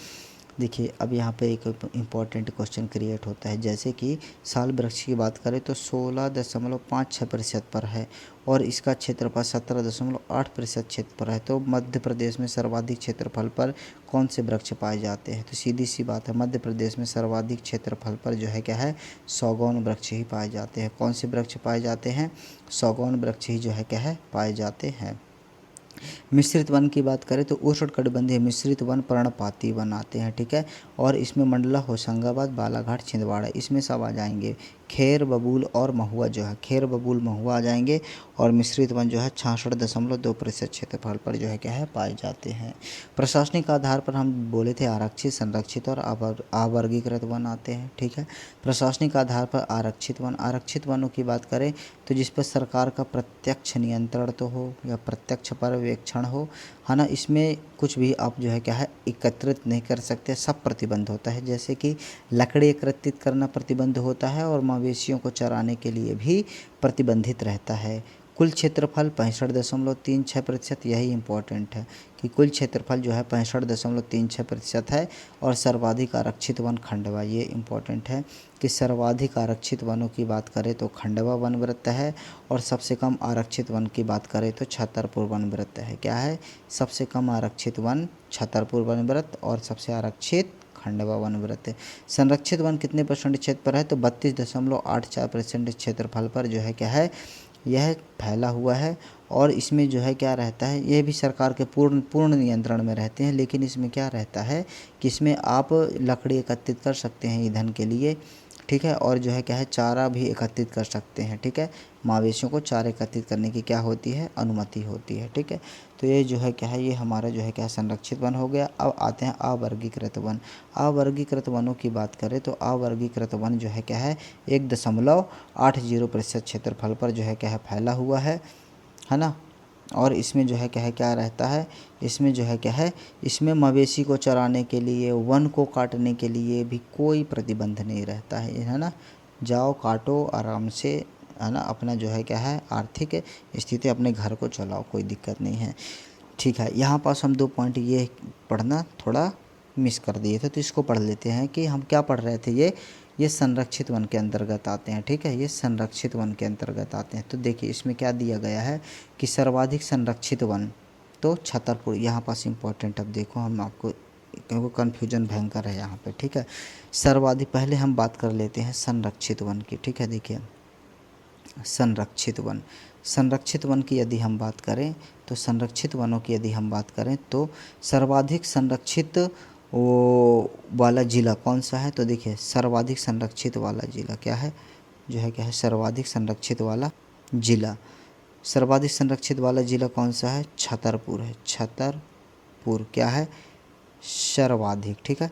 देखिए अब यहाँ पे एक इम्पॉर्टेंट क्वेश्चन क्रिएट होता है। जैसे कि साल वृक्ष की बात करें तो 16.56% पर है और इसका क्षेत्रफल 17.8% क्षेत्र पर है। तो मध्य प्रदेश में सर्वाधिक क्षेत्रफल पर कौन से वृक्ष पाए जाते हैं? तो सीधी सी बात है, मध्य प्रदेश में सर्वाधिक क्षेत्रफल पर जो है क्या है सागौन वृक्ष ही पाए जाते हैं। कौन से वृक्ष पाए जाते हैं? सागौन वृक्ष ही जो है क्या है पाए जाते हैं। मिश्रित वन की बात करें तो उष्णकटिबंधीय मिश्रित वन पर्णपाती वन आते हैं। ठीक है, और इसमें मंडला, होशंगाबाद, बालाघाट, छिंदवाड़ा इसमें सब आ जाएंगे। खेर, बबूल और महुआ जो है खेर, बबूल, महुआ आ जाएंगे। और मिश्रित वन जो है 66.2% क्षेत्रफल पर जो है क्या है पाए जाते हैं। प्रशासनिक आधार पर हम बोले थे आरक्षित, संरक्षित और अवर्गीकृत वन आते हैं। ठीक है, प्रशासनिक आधार पर आरक्षित वनों की बात करें तो जिस पर सरकार का प्रत्यक्ष नियंत्रण तो हो या प्रत्यक्ष पर्यवेक्षण हो, है ना, इसमें कुछ भी आप जो है क्या है एकत्रित नहीं कर सकते, सब प्रतिबंध होता है। जैसे कि लकड़ी एकत्रित करना प्रतिबंध होता है और मवेशियों को चराने के लिए भी प्रतिबंधित रहता है। कुल क्षेत्रफल 65.36%, यही इम्पोर्टेंट है कि कुल क्षेत्रफल जो है 65.36% है। और सर्वाधिक आरक्षित वन खंडवा, ये इम्पोर्टेंट है कि सर्वाधिक आरक्षित वनों की बात करें तो खंडवा वन वृत्त है। और सबसे कम आरक्षित वन की बात करें तो छतरपुर वन वृत्त है। क्या है? सबसे कम आरक्षित वन छतरपुर वन वृत्त और सबसे आरक्षित खंडवा वन वृत्त है। संरक्षित वन कितने % क्षेत्र पर है? तो 32.84% क्षेत्रफल पर जो है क्या है यह फैला हुआ है। और इसमें जो है क्या रहता है, ये भी सरकार के पूर्ण नियंत्रण में रहते हैं। लेकिन इसमें क्या रहता है कि इसमें आप लकड़ी एकत्रित कर सकते हैं ईंधन के लिए। ठीक है, और जो है क्या है चारा भी एकत्रित कर सकते हैं। ठीक है, मवेशियों को चारा एकत्रित करने की क्या होती है? अनुमति होती है। ठीक है, तो ये जो है क्या है ये हमारा जो है क्या संरक्षित वन हो गया। अब आते हैं अवर्गीकृत वन। अवर्गीकृत वनों की बात करें तो अवर्गीकृत वन जो है क्या है 1.80% क्षेत्रफल पर जो है क्या है फैला हुआ है ना। और इसमें जो है क्या रहता है, इसमें जो है क्या है इसमें मवेशी को चराने के लिए, वन को काटने के लिए भी कोई प्रतिबंध नहीं रहता है ना। जाओ काटो आराम से, है ना, अपना जो है क्या है आर्थिक स्थिति अपने घर को चलाओ, कोई दिक्कत नहीं है। ठीक है, यहाँ पास हम 2 पॉइंट ये पढ़ना थोड़ा मिस कर दिए थे, तो इसको पढ़ लेते हैं कि हम क्या पढ़ रहे थे। ये संरक्षित वन के अंतर्गत आते हैं। ठीक है, ये संरक्षित वन के अंतर्गत आते हैं। तो देखिए इसमें क्या दिया गया है कि सर्वाधिक संरक्षित वन तो छतरपुर, यहाँ पास इम्पोर्टेंट। अब देखो हम आपको, क्योंकि कन्फ्यूजन भयंकर है यहाँ पे। ठीक है, सर्वाधिक पहले हम बात कर लेते हैं संरक्षित वन की। ठीक है, देखिए संरक्षित वन की यदि हम बात करें तो संरक्षित वनों की यदि हम बात करें तो सर्वाधिक संरक्षित वाला ज़िला कौन सा है? तो देखिए सर्वाधिक संरक्षित वाला ज़िला क्या है, जो है क्या है सर्वाधिक संरक्षित वाला ज़िला कौन सा है? छतरपुर है। छतरपुर क्या है? सर्वाधिक। ठीक है,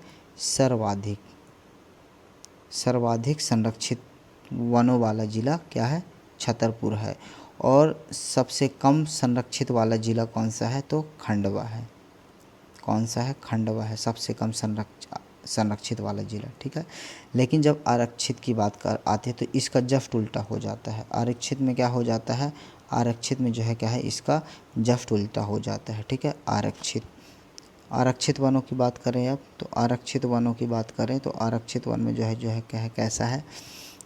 सर्वाधिक संरक्षित वनों वाला ज़िला क्या है? छतरपुर है। और सबसे कम संरक्षित वाला ज़िला कौन सा है? तो खंडवा है। कौन सा है? खंडवा है सबसे कम संरक्षित वाला ज़िला। ठीक है, लेकिन जब आरक्षित की बात कर आते हैं तो इसका जस्ट उल्टा हो जाता है। आरक्षित में क्या हो जाता है? आरक्षित में जो है क्या है इसका जस्ट उल्टा हो जाता है। ठीक है, आरक्षित वनों की बात करें अब तो आरक्षित वनों की बात करें तो आरक्षित वन में जो है क्या है कैसा है?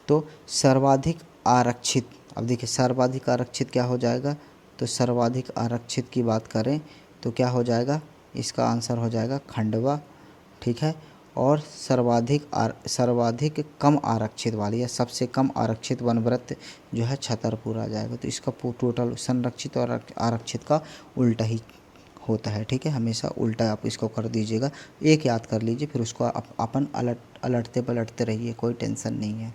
तो सर्वाधिक आरक्षित, अब देखिए सर्वाधिक आरक्षित क्या हो जाएगा? तो सर्वाधिक आरक्षित की बात करें तो क्या हो जाएगा? इसका आंसर हो जाएगा खंडवा। ठीक है, और सर्वाधिक कम आरक्षित वाली या सबसे कम आरक्षित वन वृत्त जो है छतरपुर आ जाएगा। तो इसका टोटल संरक्षित और आरक्षित का उल्टा ही होता है। ठीक है, हमेशा उल्टा आप इसको कर दीजिएगा, एक याद कर लीजिए, फिर उसको अपन अलटते पलटते रहिए, कोई टेंशन नहीं है।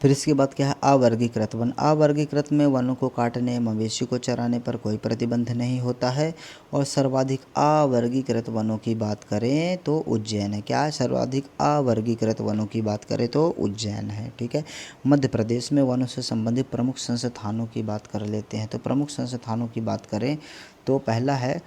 फिर इसके बाद क्या है, अवर्गीकृत वन। अवर्गीकृत में वनों को काटने, मवेशी को चराने पर कोई प्रतिबंध नहीं होता है। और सर्वाधिक अवर्गीकृत वनों की बात करें तो उज्जैन है। क्या है, सर्वाधिक अवर्गीकृत वनों की बात करें तो उज्जैन है। ठीक है, मध्य प्रदेश में वनों से संबंधित प्रमुख संस्थानों की बात कर लेते हैं। तो प्रमुख संस्थानों की बात करें तो पहला है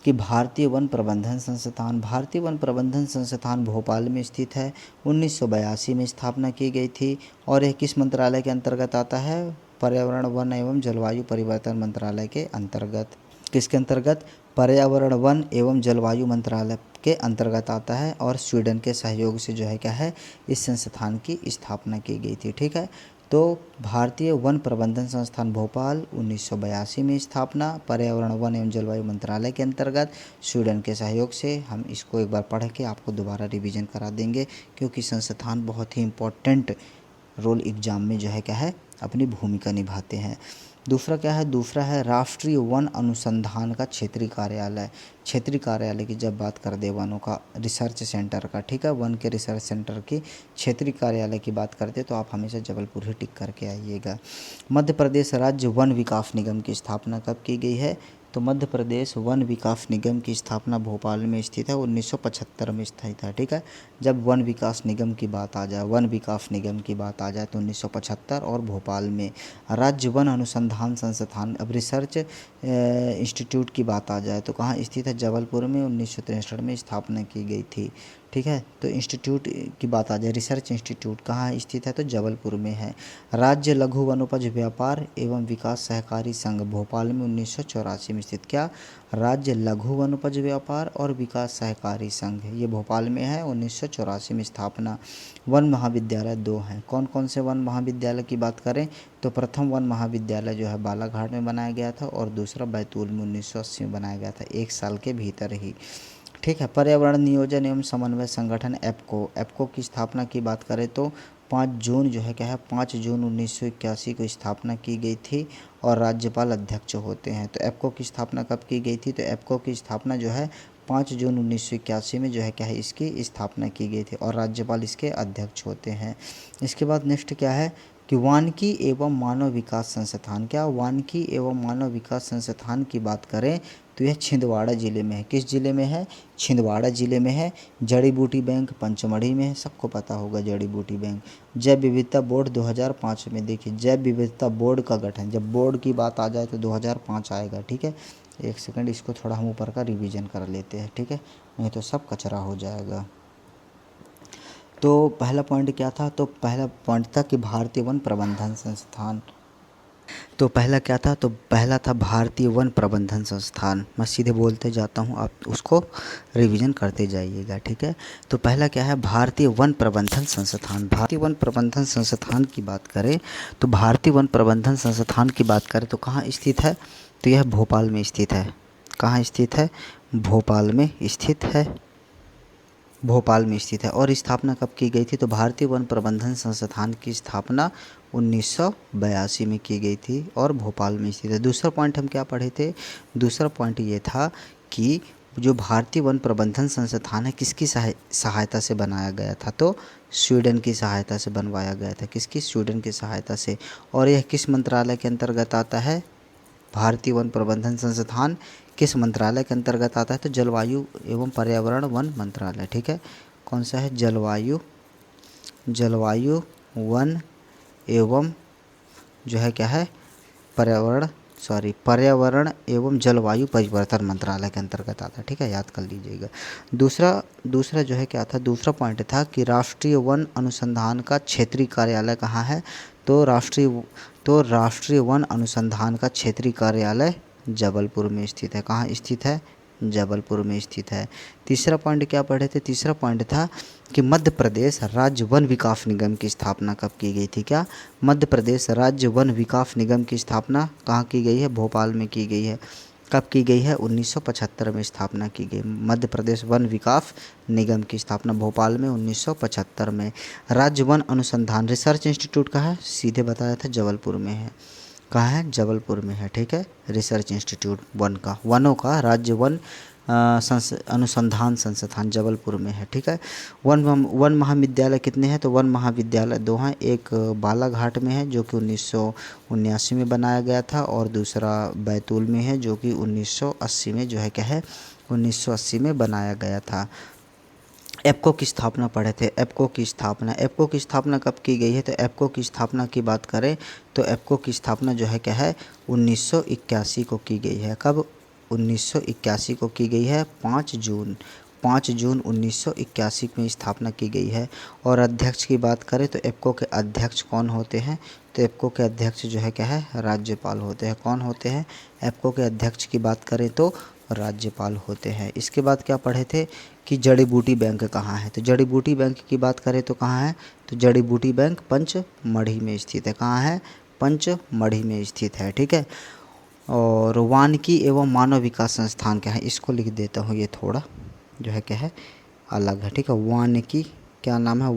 कि भारतीय वन प्रबंधन संस्थान। भारतीय वन प्रबंधन संस्थान भोपाल में स्थित है। 1982 में स्थापना की गई थी। और यह किस मंत्रालय के अंतर्गत आता है, पर्यावरण वन एवं जलवायु परिवर्तन मंत्रालय के अंतर्गत। किसके अंतर्गत, पर्यावरण वन एवं जलवायु मंत्रालय के अंतर्गत आता है। और स्वीडन के सहयोग से जो है क्या है, इस संस्थान की स्थापना की गई थी। ठीक है, तो भारतीय वन प्रबंधन संस्थान भोपाल 1982 में स्थापना, पर्यावरण वन एवं जलवायु मंत्रालय के अंतर्गत, स्वीडन के सहयोग से। हम इसको एक बार पढ़ के आपको दोबारा रिवीजन करा देंगे, क्योंकि संस्थान बहुत ही इम्पोर्टेंट रोल एग्जाम में जो है क्या है, अपनी भूमिका निभाते हैं। दूसरा क्या है, दूसरा है राष्ट्रीय वन अनुसंधान का क्षेत्रीय कार्यालय। क्षेत्रीय कार्यालय की जब बात कर दे वनों का रिसर्च सेंटर का, ठीक है, वन के रिसर्च सेंटर की क्षेत्रीय कार्यालय की बात करते तो आप हमेशा जबलपुर ही टिक करके आइएगा। मध्य प्रदेश राज्य वन विकास निगम की स्थापना कब की गई है, तो मध्य प्रदेश वन विकास निगम की स्थापना भोपाल में स्थित है, 1975 में स्थित है। ठीक है, जब वन विकास निगम की बात आ जाए, वन विकास निगम की बात आ जाए तो 1975 और भोपाल में। राज्य वन अनुसंधान संस्थान, अब रिसर्च इंस्टीट्यूट की बात आ जाए तो कहाँ स्थित है, जबलपुर में 1963 में स्थापना की गई थी। ठीक है, तो इंस्टीट्यूट की बात आ जाए, रिसर्च इंस्टीट्यूट कहाँ स्थित है, तो जबलपुर में है। राज्य लघु वनोपज व्यापार एवं विकास सहकारी संघ भोपाल में 1984 में स्थित। क्या, राज्य लघु वनोपज व्यापार और विकास सहकारी संघ, ये भोपाल में है, 1984 में स्थापना। वन महाविद्यालय 2 हैं। कौन कौन से वन महाविद्यालय की बात करें तो प्रथम वन महाविद्यालय जो है बालाघाट में बनाया गया था, और दूसरा बैतूल में 1980 में बनाया गया था, 1 साल के भीतर ही। ठीक है, पर्यावरण नियोजन एवं समन्वय संगठन एप्को की स्थापना की बात करें तो 5 जून जो है क्या है, 5 जून 1981 को स्थापना की गई थी, और राज्यपाल अध्यक्ष होते हैं। तो एप्को की स्थापना कब की गई थी, तो एप्को की स्थापना जो है 5 जून 1981 में जो है क्या है, इसकी स्थापना की गई थी, और राज्यपाल इसके अध्यक्ष होते हैं। इसके बाद नेक्स्ट क्या है कि वानिकी एवं मानव विकास संस्थान। क्या, वानिकी एवं मानव विकास संस्थान की बात करें तो यह छिंदवाड़ा ज़िले में है। किस ज़िले में है, छिंदवाड़ा ज़िले में है। जड़ी बूटी बैंक पंचमढ़ी में है, सबको पता होगा जड़ी बूटी बैंक। जैव विविधता बोर्ड 2005 में, देखिए जैव विविधता बोर्ड का गठन, जब बोर्ड की बात आ जाए तो 2005 आएगा। ठीक है, एक सेकंड, इसको थोड़ा हम ऊपर का रिवीजन कर लेते हैं। ठीक है, नहीं तो सब कचरा हो जाएगा। तो पहला पॉइंट क्या था, तो पहला पॉइंट था कि भारतीय वन प्रबंधन संस्थान। तो पहला क्या था, तो पहला था भारतीय वन प्रबंधन संस्थान। मैं सीधे बोलते जाता हूँ, आप उसको रिवीजन करते जाइएगा। ठीक है, तो पहला क्या है, भारतीय वन प्रबंधन संस्थान। भारतीय वन प्रबंधन संस्थान की बात करें तो भारतीय वन प्रबंधन संस्थान की बात करें तो कहाँ स्थित है, तो यह भोपाल में स्थित है। कहाँ स्थित है, भोपाल में स्थित है, भोपाल में स्थित है। और स्थापना कब की गई थी, तो भारतीय वन प्रबंधन संस्थान की स्थापना 1982 में की गई थी, और भोपाल में स्थित है। दूसरा पॉइंट हम क्या पढ़े थे, दूसरा पॉइंट ये था कि जो भारतीय वन प्रबंधन संस्थान है किसकी सहायता से बनाया गया था, तो स्वीडन की सहायता से बनवाया गया था। किसकी, स्वीडन की सहायता से। और यह किस मंत्रालय के अंतर्गत आता है, भारतीय वन प्रबंधन संस्थान किस मंत्रालय के अंतर्गत आता है, तो जलवायु एवं पर्यावरण वन मंत्रालय। ठीक है, कौन सा है, जलवायु वन एवं जो है क्या है, पर्यावरण एवं जलवायु परिवर्तन मंत्रालय के अंतर्गत आता है। ठीक है, याद कर लीजिएगा। दूसरा जो है क्या था, दूसरा पॉइंट था कि राष्ट्रीय वन अनुसंधान का क्षेत्रीय कार्यालय कहाँ है, तो राष्ट्रीय वन अनुसंधान का क्षेत्रीय कार्यालय जबलपुर में स्थित है। कहाँ स्थित है, जबलपुर में स्थित है। तीसरा पॉइंट क्या पढ़े थे, तीसरा पॉइंट था कि मध्य प्रदेश राज्य वन विकास निगम की स्थापना कब की गई थी। क्या, मध्य प्रदेश राज्य वन विकास निगम की स्थापना कहाँ की गई है, भोपाल में की गई है। कब की गई है, 1975 में स्थापना की गई। मध्य प्रदेश वन विकास निगम की स्थापना भोपाल में 1975 में। राज्य वन अनुसंधान रिसर्च इंस्टीट्यूट का है, सीधे बताया था जबलपुर में है। कहाँ है, जबलपुर में है, ठीक है। रिसर्च इंस्टीट्यूट वन का, वनों का राज्य वन अनुसंधान संस्थान जबलपुर में है, ठीक है। वन महाविद्यालय कितने हैं, तो वन महाविद्यालय 2 हैं। एक बालाघाट में है जो कि 1979 में बनाया गया था, और दूसरा बैतूल में है जो कि 1980 में जो है क्या है, 1980 में बनाया गया था। एप्को की स्थापना पढ़े थे। एप्को की स्थापना कब की गई है, तो एप्को की स्थापना की बात करें तो एप्को की स्थापना जो है क्या है, 1981 को की गई है। कब, 1981 को की गई है, 5 जून 1981 में स्थापना की गई है। और अध्यक्ष की बात करें तो एप्को के अध्यक्ष कौन होते हैं, तो एप्को के अध्यक्ष जो है क्या है, राज्यपाल होते हैं। कौन होते हैं, एप्को के अध्यक्ष की बात करें तो राज्यपाल होते हैं। इसके बाद क्या पढ़े थे कि जड़ी बूटी बैंक कहाँ है, तो जड़ी बूटी बैंक की बात करें तो कहाँ है, तो जड़ी बूटी बैंक पंचमढ़ी में स्थित है। कहाँ है, पंचमढ़ी में स्थित है, ठीक है। और वानिकी एवं मानव विकास संस्थान क्या है, इसको लिख देता हूँ, ये थोड़ा जो है क्या है अलग है, ठीक है। वानिकी, क्या नाम है,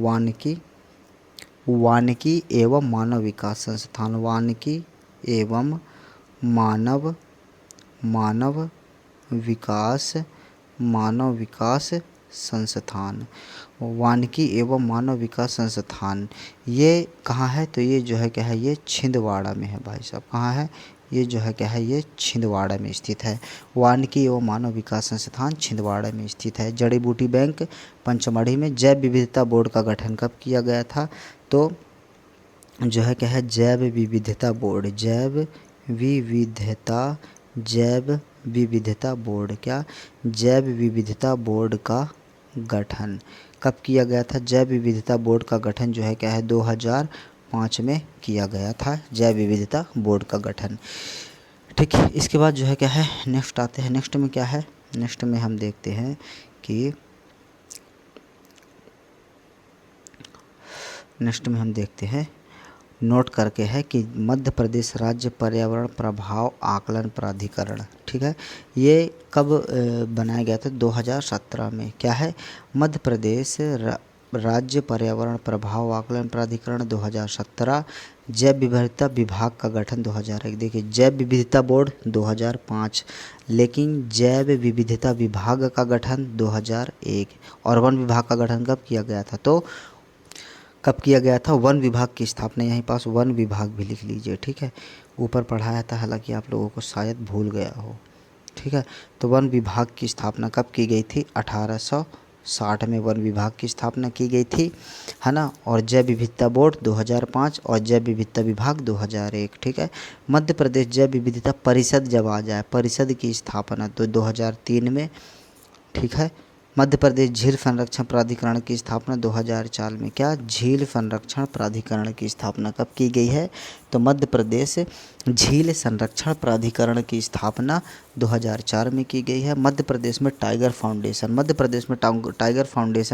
वानिकी एवं मानव विकास संस्थान, वानिकी एवं मानव विकास संस्थान, वानिकी एवं मानव विकास संस्थान, ये कहाँ है, तो ये जो है क्या है, ये छिंदवाड़ा में है भाई साहब। कहाँ है, ये जो है क्या है, ये छिंदवाड़ा में स्थित है। वानिकी एवं मानव विकास संस्थान छिंदवाड़ा में स्थित है। जड़ी बूटी बैंक पंचमढ़ी में। जैव विविधता बोर्ड का गठन कब किया गया था, तो जो है क्या है, जैव विविधता बोर्ड, क्या, जैव विविधता बोर्ड का गठन कब किया गया था। जैव विविधता बोर्ड का गठन जो है क्या है, 2005 में किया गया था, जैव विविधता बोर्ड का गठन, ठीक है। इसके बाद जो है क्या है, नेक्स्ट आते हैं। नेक्स्ट में क्या है, नेक्स्ट में हम देखते हैं कि नोट करके है कि मध्य प्रदेश राज्य पर्यावरण प्रभाव आकलन प्राधिकरण, ठीक है, ये कब बनाया गया था, 2017 में। क्या है, मध्य प्रदेश राज्य पर्यावरण प्रभाव आकलन प्राधिकरण 2017। जैव विविधता विभाग का गठन 2001। देखिए, जैव विविधता बोर्ड 2005, लेकिन जैव विविधता विभाग का गठन 2001। और वन विभाग का गठन कब किया गया था, तो कब किया गया था, वन विभाग की स्थापना, यहीं पास वन विभाग भी लिख लीजिए, ठीक है। ऊपर पढ़ाया था, हालांकि आप लोगों को शायद भूल गया हो, ठीक है। तो वन विभाग की स्थापना कब की गई थी, 1860 में वन विभाग की स्थापना की गई थी, है ना। और जैव विविधता बोर्ड 2005 और जैव विविधता विभाग 2001, ठीक है। मध्य प्रदेश जैव विविधता परिषद जब आ जाए, परिषद की स्थापना तो 2003 में, ठीक है। मध्य प्रदेश झील संरक्षण प्राधिकरण की स्थापना 2004 में। क्या, झील संरक्षण प्राधिकरण की स्थापना कब की गई है, तो मध्य प्रदेश झील संरक्षण प्राधिकरण की स्थापना 2004 में की गई है। मध्य प्रदेश में टाइगर फाउंडेशन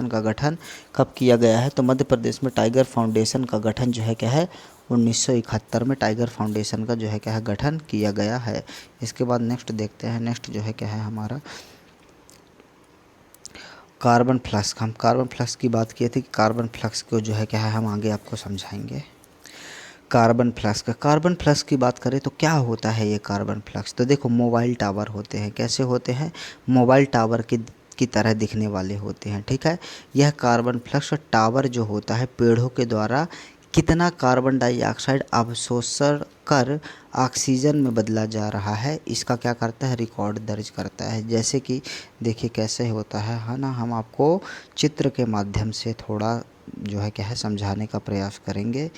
का गठन कब किया गया है, तो मध्य प्रदेश में टाइगर फाउंडेशन का गठन जो है क्या है, 1971 में टाइगर फाउंडेशन का जो है क्या है गठन किया गया है। इसके बाद नेक्स्ट देखते हैं। नेक्स्ट जो है क्या है हमारा कार्बन फ्लक्स। हम कार्बन फ्लक्स की बात किए थे कि कार्बन फ्लक्स को जो है क्या है हम आगे आपको समझाएंगे। कार्बन फ्लक्स की बात करें तो क्या होता है ये कार्बन फ्लक्स, तो देखो, मोबाइल टावर होते हैं। कैसे होते हैं, मोबाइल टावर की तरह दिखने वाले होते हैं, ठीक है। यह कार्बन फ्लक्स टावर जो होता है, पेड़ों के द्वारा कितना कार्बन डाइऑक्साइड अवशोषण कर ऑक्सीजन में बदला जा रहा है, इसका क्या करता है, रिकॉर्ड दर्ज करता है। जैसे कि देखिए कैसे होता है ना, हम आपको चित्र के माध्यम से थोड़ा जो है क्या है समझाने का प्रयास करेंगे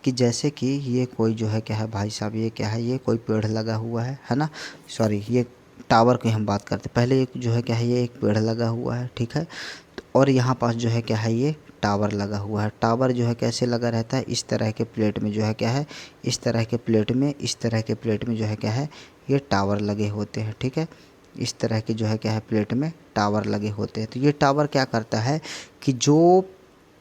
कि जैसे कि ये कोई जो है क्या है भाई साहब, ये क्या है, ये कोई पेड़ लगा हुआ है ना, सॉरी, ये टावर की हम बात करते, पहले एक जो है क्या है, ये एक पेड़ लगा हुआ है, ठीक है। और यहाँ पास जो है क्या है, ये टावर लगा हुआ है। टावर जो है कैसे लगा रहता है, इस तरह के प्लेट में जो है क्या है, इस तरह के प्लेट में जो है क्या है, ये टावर लगे होते हैं, ठीक है। इस तरह के जो है क्या है प्लेट में टावर लगे होते हैं। तो ये टावर क्या करता है कि जो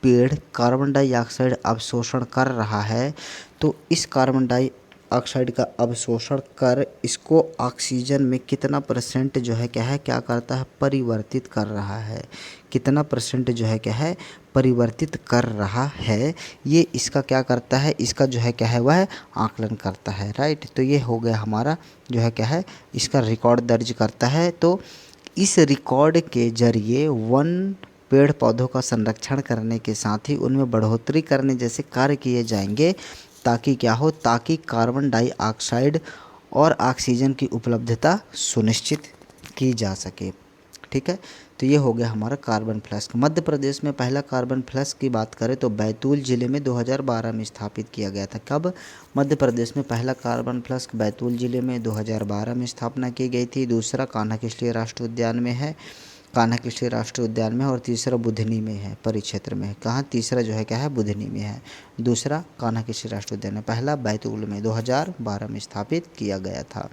पेड़ कार्बन डाइऑक्साइड अवशोषण कर रहा है, तो इस कार्बन डाई ऑक्साइड का अवशोषण कर इसको ऑक्सीजन में कितना परसेंट जो है क्या है, क्या करता है, परिवर्तित कर रहा है, कितना परसेंट जो है क्या है, परिवर्तित कर रहा है, ये इसका क्या करता है, इसका जो है क्या है वह आकलन करता है। राइट, तो ये हो गया हमारा जो है क्या है, इसका रिकॉर्ड दर्ज करता है। तो इस रिकॉर्ड के जरिए वन पेड़ पौधों का संरक्षण करने के साथ ही उनमें बढ़ोतरी करने जैसे कार्य किए जाएंगे, ताकि क्या हो, ताकि कार्बन डाइऑक्साइड और ऑक्सीजन की उपलब्धता सुनिश्चित की जा सके। ठीक है, तो ये हो गया हमारा कार्बन फ्लस्क। मध्य प्रदेश में पहला कार्बन फ्लस्क की बात करें तो बैतूल जिले में 2012 में स्थापित किया गया था। कब? मध्य प्रदेश में पहला कार्बन फ्लस्क बैतूल जिले में 2012 में स्थापना की गई थी। दूसरा कान्हा किसली राष्ट्रीय उद्यान में है, कान्हा किसली राष्ट्रीय उद्यान में, और तीसरा बुधनी में है, परिक्षेत्र में है। कहाँ? तीसरा जो है क्या है, बुधनी में है। दूसरा कान्हा किसली राष्ट्रीय उद्यान में, पहला बैतूल में 2012 में स्थापित किया गया था।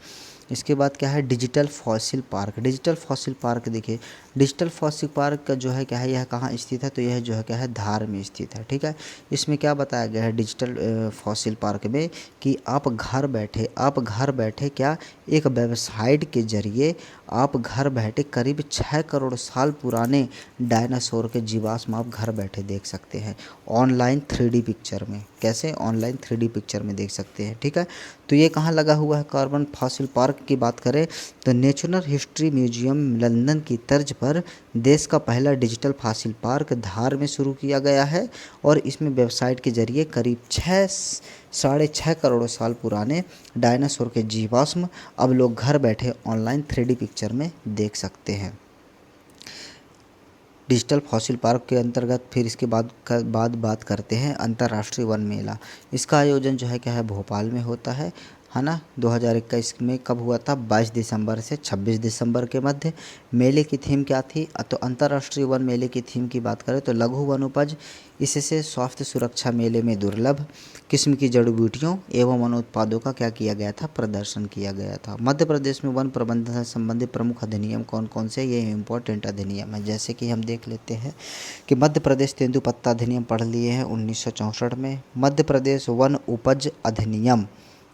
इसके बाद क्या है, digital fossil park. Digital fossil park देखिए, डिजिटल फॉसिल पार्क का जो है क्या है, यह कहाँ स्थित है, तो यह जो है क्या है, धार में स्थित है। ठीक है, इसमें क्या बताया गया है डिजिटल फॉसिल पार्क में कि आप घर बैठे क्या, एक वेबसाइट के जरिए आप घर बैठे करीब 6 करोड़ साल पुराने डायनासोर के जीवाश्म आप घर बैठे देख सकते हैं ऑनलाइन 3D पिक्चर में। कैसे? ऑनलाइन 3D पिक्चर में देख सकते हैं। ठीक है, तो ये कहाँ लगा हुआ है कार्बन फॉसिल पार्क की बात करें तो नेशनल हिस्ट्री म्यूजियम लंदन की तर्ज पर देश का पहला डिजिटल फॉसिल पार्क धार में शुरू किया गया है, और इसमें वेबसाइट के जरिए करीब 6.5 करोड़ साल पुराने डायनासोर के जीवाश्म अब लोग घर बैठे ऑनलाइन 3D पिक्चर में देख सकते हैं। डिजिटल फॉसिल पार्क के अंतर्गत फिर इसके बाद बात करते हैं अंतर्राष्ट्रीय वन मेला। इसका आयोजन जो है क्या है, भोपाल में होता है ना। 2021 में कब हुआ था? 22 दिसंबर से 26 दिसंबर के मध्य। मेले की थीम क्या थी? तो अंतर्राष्ट्रीय वन मेले की थीम की बात करें तो लघु वन उपज, इससे स्वास्थ्य सुरक्षा मेले में दुर्लभ किस्म की जड़ी बूटियों एवं वन उत्पादों का क्या किया गया था, प्रदर्शन किया गया था। मध्य प्रदेश में वन प्रबंधन से संबंधित प्रमुख अधिनियम कौन कौन से, ये इम्पोर्टेंट अधिनियम है। जैसे कि हम देख लेते हैं कि मध्य प्रदेश तेंदुपत्ता अधिनियम पढ़ लिए हैं 1964 में। मध्य प्रदेश वन उपज अधिनियम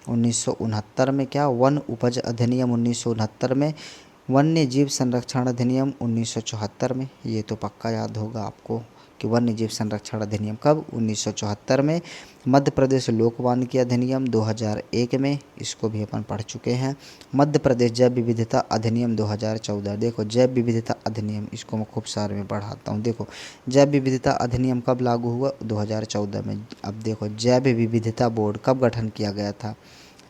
1969 में, क्या वन उपज अधिनियम 1969 में। वन्य जीव संरक्षण अधिनियम 1974 में, ये तो पक्का याद होगा आपको कि वन्य जीव संरक्षण अधिनियम कब, 1974 में। मध्य प्रदेश लोक वानिकी अधिनियम 2001 में, इसको भी अपन पढ़ चुके हैं। मध्य प्रदेश जैव विविधता अधिनियम 2014। देखो जैव विविधता अधिनियम, इसको मैं खूब सारे में पढ़ाता हूँ। देखो जैव विविधता अधिनियम कब लागू हुआ, 2014 में। अब देखो जैव विविधता बोर्ड कब गठन किया गया था,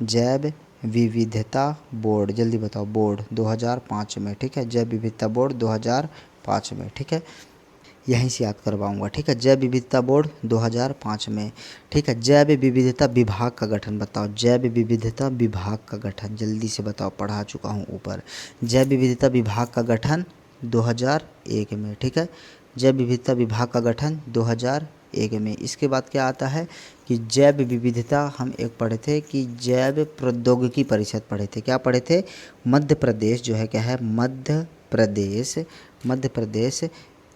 जैव विविधता बोर्ड, जल्दी बताओ, बोर्ड 2005 में। ठीक है, जैव विविधता बोर्ड 2005 में। ठीक है, यहीं से याद करवाऊंगा। ठीक है, जैव विविधता बोर्ड 2005 में। ठीक है, जैव विविधता विभाग का गठन बताओ, जैव विविधता विभाग का गठन, जल्दी से बताओ, पढ़ा चुका हूँ ऊपर। जैव विविधता विभाग का गठन 2001 में। ठीक है, जैव विविधता विभाग का गठन 2001 में। इसके बाद क्या आता है कि जैव विविधता, हम एक पढ़े थे कि जैव प्रौद्योगिकी परिषद पढ़े थे। क्या पढ़े थे? मध्य प्रदेश जो है क्या है, मध्य प्रदेश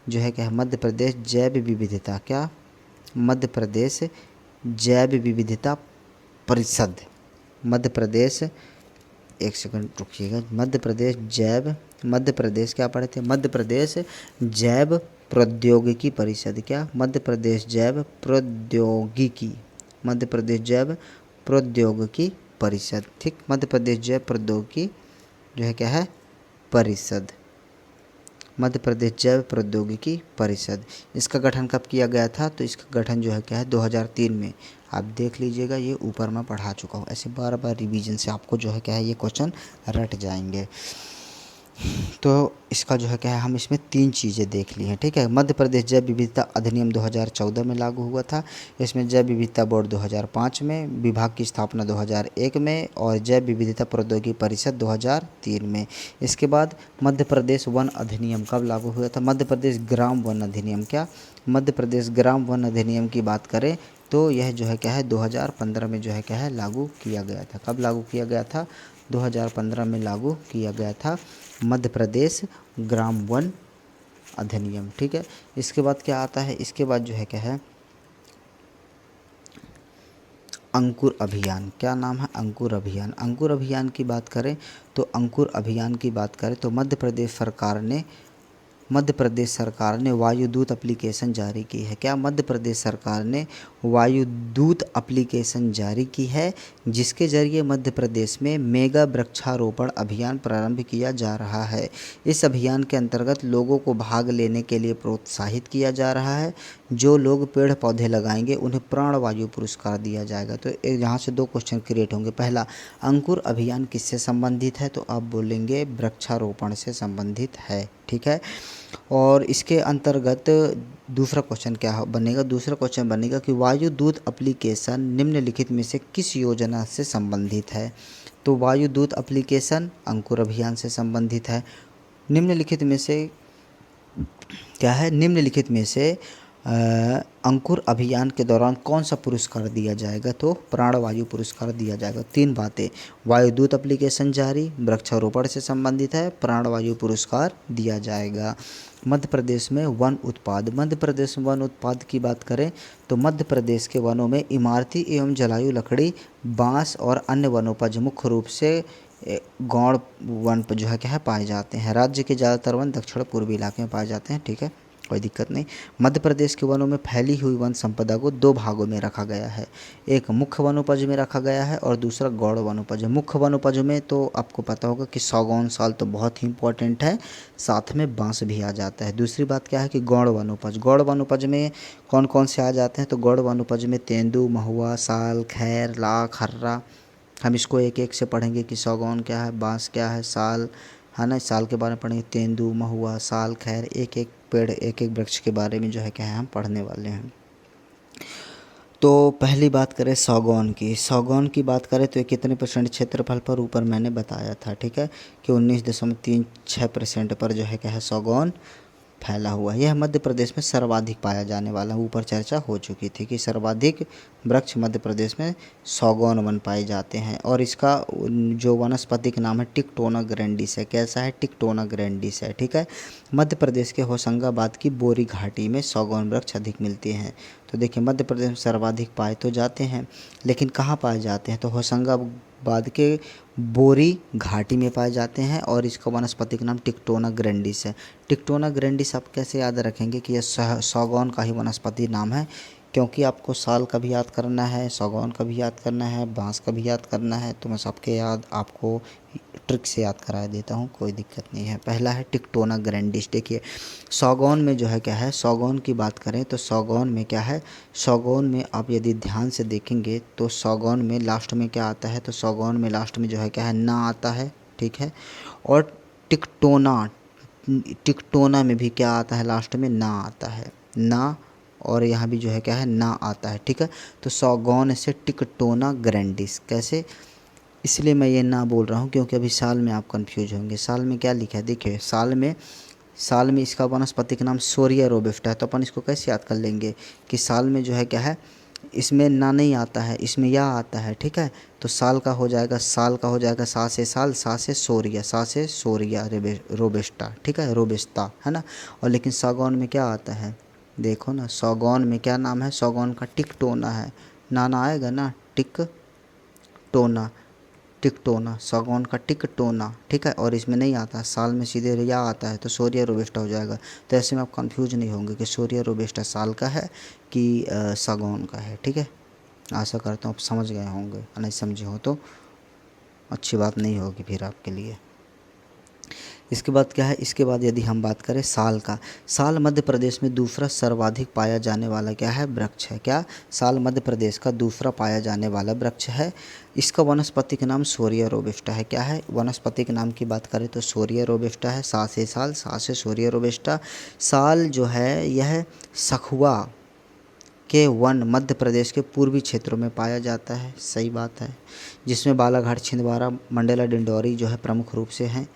जो है क्या है, मध्य प्रदेश जैव विविधता, क्या, मध्य प्रदेश जैव विविधता परिषद, मध्य प्रदेश, एक सेकंड रुकिएगा, मध्य प्रदेश क्या पढ़े थे, मध्य प्रदेश जैव प्रौद्योगिकी परिषद, क्या, मध्य प्रदेश जैव प्रौद्योगिकी, मध्य प्रदेश जैव प्रौद्योगिकी परिषद। ठीक, मध्य प्रदेश जैव प्रौद्योगिकी जो है क्या है, परिषद, मध्य प्रदेश जैव प्रौद्योगिकी परिषद। इसका गठन कब किया गया था, तो इसका गठन जो है क्या है, 2003 में। आप देख लीजिएगा, ये ऊपर मैं पढ़ा चुका हूँ। ऐसे बार बार रिवीजन से आपको जो है क्या है, ये क्वेश्चन रट जाएंगे। तो इसका जो है क्या है, हम इसमें 3 चीज़ें देख ली हैं। ठीक है, मध्य प्रदेश जैव विविधता अधिनियम 2014 में लागू हुआ था। इसमें जैव विविधता बोर्ड 2005 में, विभाग की स्थापना 2001 में, और जैव विविधता प्रौद्योगिकी परिषद 2003 में। इसके बाद मध्य प्रदेश वन अधिनियम कब लागू हुआ था, मध्य प्रदेश ग्राम वन अधिनियम, क्या, मध्य प्रदेश ग्राम वन अधिनियम की बात करें तो यह जो है क्या है, 2015 में जो है क्या है, लागू किया गया था। कब लागू किया गया था, 2015 में लागू किया गया था मध्य प्रदेश ग्राम वन अधिनियम। ठीक है, इसके बाद क्या आता है, इसके बाद जो है क्या है, अंकुर अभियान। क्या नाम है? अंकुर अभियान। अंकुर अभियान की बात करें तो अंकुर अभियान की बात करें तो मध्य प्रदेश सरकार ने वायुदूत एप्लीकेशन जारी की है। क्या? मध्य प्रदेश सरकार ने वायुदूत एप्लीकेशन जारी की है, जिसके ज़रिए मध्य प्रदेश में मेगा वृक्षारोपण अभियान प्रारंभ किया जा रहा है। इस अभियान के अंतर्गत लोगों को भाग लेने के लिए प्रोत्साहित किया जा रहा है। जो लोग पेड़ पौधे लगाएंगे उन्हें प्राणवायु पुरस्कार दिया जाएगा। तो यहाँ से 2 क्वेश्चन क्रिएट होंगे। पहला, अंकुर अभियान किससे संबंधित है? तो आप बोलेंगे वृक्षारोपण से संबंधित है। ठीक है। और इसके अंतर्गत दूसरा क्वेश्चन क्या बनेगा? दूसरा क्वेश्चन बनेगा कि वायुदूत एप्लीकेशन निम्नलिखित में से किस योजना से संबंधित है? तो वायुदूत एप्लीकेशन अंकुर अभियान से संबंधित है। निम्नलिखित में से क्या है? निम्नलिखित में से अंकुर अभियान के दौरान कौन सा पुरस्कार दिया जाएगा? तो प्राणवायु पुरस्कार दिया जाएगा। 3 बातें, वायुदूत एप्लीकेशन जारी, वृक्षारोपण से संबंधित है, प्राणवायु पुरस्कार दिया जाएगा। मध्य प्रदेश में वन उत्पाद। मध्य प्रदेश में वन उत्पाद की बात करें तो मध्य प्रदेश के वनों में इमारती एवं जलायु लकड़ी, बांस और अन्य वनोपज मुख्य रूप से गौड़ वन जो है क्या है पाए जाते हैं। राज्य के ज़्यादातर वन दक्षिण पूर्वी इलाके में पाए जाते हैं। ठीक है, कोई दिक्कत नहीं। मध्य प्रदेश के वनों में फैली हुई वन संपदा को 2 भागों में रखा गया है। एक मुख्य वनोपज में रखा गया है और दूसरा गौड़ वनोपज। मुख्य वनोपज में तो आपको पता होगा कि सागौन साल तो बहुत ही इंपॉर्टेंट है, साथ में बांस भी आ जाता है। दूसरी बात क्या है कि गौड़ वनोपज। गौड़ वनोपज में कौन कौन से आ जाते हैं? तो गौड़ वनोपज में तेंदू, महुआ, साल, खैर, लाख, हर्रा। हम इसको एक एक से पढ़ेंगे कि सागौन क्या है, बांस क्या है, साल है ना, साल के बारे में पढ़ेंगे, तेंदू, महुआ, साल, खैर, एक एक पेड़, एक एक वृक्ष के बारे में जो है क्या है हम पढ़ने वाले हैं। तो पहली बात करें सागौन की। सागौन की बात करें तो ये कितने % क्षेत्रफल पर? ऊपर मैंने बताया था, ठीक है, कि 19.36% पर जो है क्या है सागौन फैला हुआ है। यह मध्य प्रदेश में सर्वाधिक पाया जाने वाला, ऊपर चर्चा हो चुकी थी कि सर्वाधिक वृक्ष मध्य प्रदेश में सागौन वन पाए जाते हैं। और इसका जो वनस्पतिक नाम है टिक्टोना ग्रैंडिस है। कैसा है? टिक्टोना ग्रैंडिस है। ठीक है। मध्य प्रदेश के होशंगाबाद की बोरी घाटी में सागौन वृक्ष अधिक मिलते हैं। तो देखिए, मध्य प्रदेश में सर्वाधिक पाए तो जाते हैं, लेकिन कहाँ पाए जाते हैं? तो होशंगाबाद के बोरी घाटी में पाए जाते हैं और इसका वनस्पतिक नाम टिक्टोना ग्रैंडिस है। टिक्टोना ग्रैंडिस आप कैसे याद रखेंगे कि यह सागौन का ही वनस्पति नाम है, क्योंकि आपको साल का भी याद करना है, सागौन का भी याद करना है, बांस का भी याद करना है। तो मैं सबके याद आपको ट्रिक से याद करा देता हूँ, कोई दिक्कत नहीं है। पहला है टिक्टोना ग्रैंडिस। देखिए, सागौन में जो है क्या है, सागौन की बात करें तो सागौन में क्या है, सागौन में आप यदि ध्यान से देखेंगे तो सागौन में लास्ट में क्या आता है? तो सागौन में लास्ट में जो है क्या है, ना आता है। ठीक है। और टिक्टोना में भी क्या आता है? लास्ट में ना आता है, ना, और यहाँ भी जो है क्या है, ना आता है। ठीक है। तो सागौन से टिक्टोना ग्रैंडिस। कैसे? इसलिए मैं ये ना बोल रहा हूँ क्योंकि अभी साल में आप कंफ्यूज होंगे। साल में क्या लिखा है? देखिए, साल में इसका वनस्पतिक नाम सोरिया रोबस्टा है। तो अपन इसको कैसे याद कर लेंगे कि साल में जो है क्या है, इसमें ना नहीं आता है, इसमें या आता है। ठीक है। तो साल का हो जाएगा सा से साल, सा से सोरिया रोबस्टा। ठीक है, रोबस्ता है ना। और लेकिन सागौन में क्या आता है? देखो ना, सागौन में क्या नाम है? सागौन का टिक्टोना है। ना आएगा ना, टिक्टोना, सागौन का टिक्टोना। ठीक है। और इसमें नहीं आता, साल में सीधे या आता है, तो सोरिया रोबस्टा हो जाएगा। तो ऐसे में आप कंफ्यूज नहीं होंगे कि सोरिया रोबस्टा साल का है कि सागौन का है। ठीक है। आशा करता हूँ आप समझ गए होंगे, नहीं समझे हो तो अच्छी बात नहीं होगी फिर आपके लिए। इसके बाद क्या है? इसके बाद यदि हम बात करें साल का, साल मध्य प्रदेश में दूसरा सर्वाधिक पाया जाने वाला क्या है? वृक्ष है। क्या? साल मध्य प्रदेश का दूसरा पाया जाने वाला वृक्ष है। इसका वनस्पतिक नाम सोरिया रोबस्टा है। क्या है? वनस्पतिक नाम की बात करें तो सोरिया रोबस्टा है। सा से सोरिया रोबस्टा। साल जो है यह सखुआ के वन मध्य प्रदेश के पूर्वी क्षेत्रों में पाया जाता है। सही बात है, जिसमें बालाघाट, छिंदवाड़ा, मंडला, डिंडौरी जो है प्रमुख रूप से हैं।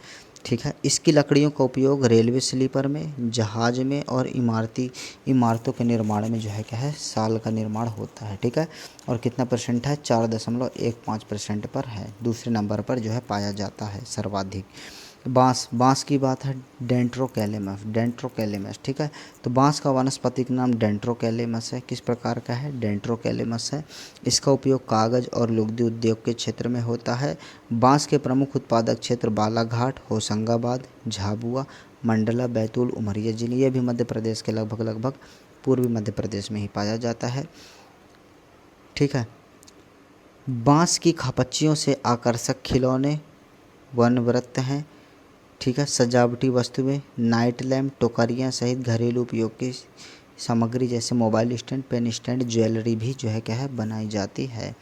ठीक है। इसकी लकड़ियों का उपयोग रेलवे स्लीपर में, जहाज में और इमारतों के निर्माण में जो है क्या है, साल का निर्माण होता है। ठीक है। और कितना % है? 4.15% पर है। दूसरे नंबर पर जो है पाया जाता है सर्वाधिक। बांस, बांस की बात है डेंड्रोकैलेमस, डेंड्रोकैलेमस, ठीक है। तो बांस का वानस्पतिक नाम डेंड्रोकैलेमस है। किस प्रकार का है? डेंड्रोकैलेमस है। इसका उपयोग कागज और लुगदी उद्योग के क्षेत्र में होता है। बांस के प्रमुख उत्पादक क्षेत्र बालाघाट, होशंगाबाद, झाबुआ, मंडला, बैतूल, उमरिया जिले, ये भी मध्य प्रदेश के लगभग पूर्वी मध्य प्रदेश में ही पाया जाता है, ठीक है। बांस की खापच्चियों से आकर्षक खिलौने, वनवृत्त हैं, ठीक है। सजावटी वस्तुएं, नाइट लैम्प, टोकरियाँ सहित घरेलू उपयोग की सामग्री जैसे mobile stand, pen stand, jewellery भी जो है क्या है बनाई जाती है।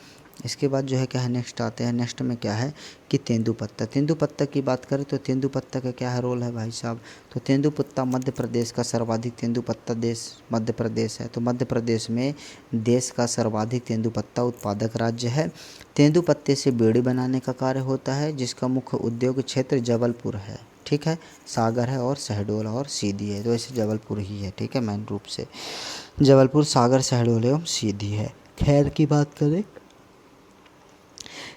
इसके बाद जो है क्या है नेक्स्ट आते हैं। नेक्स्ट में क्या है कि तेंदुपत्ता। तेंदुपत्ता की बात करें तो तेंदुपत्ता का क्या है रोल है भाई साहब? तो तेंदुपत्ता मध्य प्रदेश का सर्वाधिक तेंदुपत्ता देश मध्य प्रदेश है। तो मध्य प्रदेश में देश का सर्वाधिक तेंदुपत्ता उत्पादक राज्य है। तेंदुपत्ते से बेड़ी बनाने का कार्य होता है, जिसका मुख्य उद्योग क्षेत्र जबलपुर है, ठीक है। सागर है और शहडोल और सीधी है, तो ऐसे जबलपुर ही है, ठीक है। मेन रूप से जबलपुर, सागर, शहडोल एवं सीधी है। खैर की बात करें,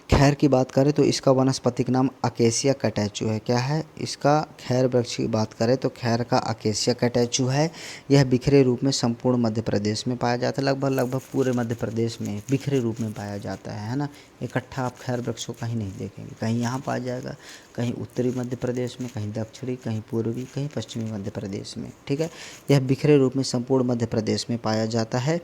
खैर की बात करें तो इसका वानस्पतिक नाम अकेसिया कैटेचू है। क्या है इसका? खैर वृक्ष की बात करें तो खैर का अकेसिया कैटेचू है। यह बिखरे रूप में संपूर्ण मध्य प्रदेश में पाया जाता है। लगभग पूरे मध्य प्रदेश में बिखरे रूप में पाया जाता है ना। इकट्ठा आप खैर वृक्ष को कहीं नहीं देखेंगे, कहीं यहाँ पाया जाएगा, कहीं उत्तरी मध्य प्रदेश में, कहीं दक्षिणी, कहीं पूर्वी, कहीं पश्चिमी मध्य प्रदेश में, ठीक है। यह बिखरे रूप में संपूर्ण मध्य प्रदेश में पाया जाता है।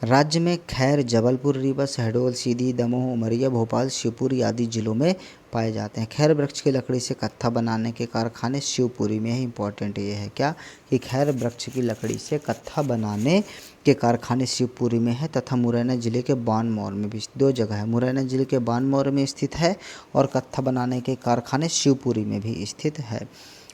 राज्य में खैर जबलपुर, रीवा, शहडोल, सीधी, दमोह, उमरिया, भोपाल, शिवपुरी आदि जिलों में पाए जाते हैं। खैर वृक्ष की लकड़ी से कत्था बनाने के कारखाने शिवपुरी में है। इंपॉर्टेंट ये है क्या कि खैर वृक्ष की लकड़ी से कत्था बनाने के कारखाने शिवपुरी में है तथा मुरैना जिले के बानमौर में भी, दो जगह है, मुरैना जिले के बानमौर में स्थित है और कत्था बनाने के कारखाने शिवपुरी में भी स्थित है।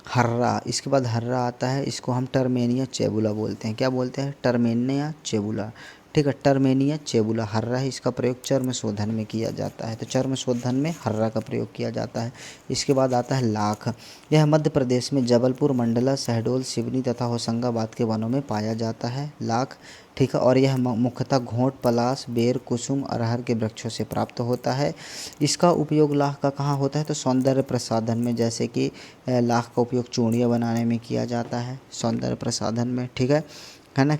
हर्रा, इसके बाद हर्रा आता है। इसको हम टर्मेनिया चेबुला बोलते हैं। क्या बोलते हैं? टर्मेनिया चेबुला, ठीक है। टर्मेनिया चेबुला हर्रा है। इसका प्रयोग चर्म शोधन में किया जाता है, तो चर्म शोधन में हर्रा का प्रयोग किया जाता है। इसके बाद आता है लाख। यह मध्य प्रदेश में जबलपुर, मंडला, शहडोल, सिवनी तथा होशंगाबाद के वनों में पाया जाता है लाख, ठीक है। और यह मुख्यतः घोंट, पलाश, बेर, कुसुम, अरहर के वृक्षों से प्राप्त होता है। इसका उपयोग लाख का कहाँ होता है? तो सौंदर्य प्रसाधन में, जैसे कि लाख का उपयोग चूड़ियाँ बनाने में किया जाता है, सौंदर्य प्रसाधन में, ठीक है ना।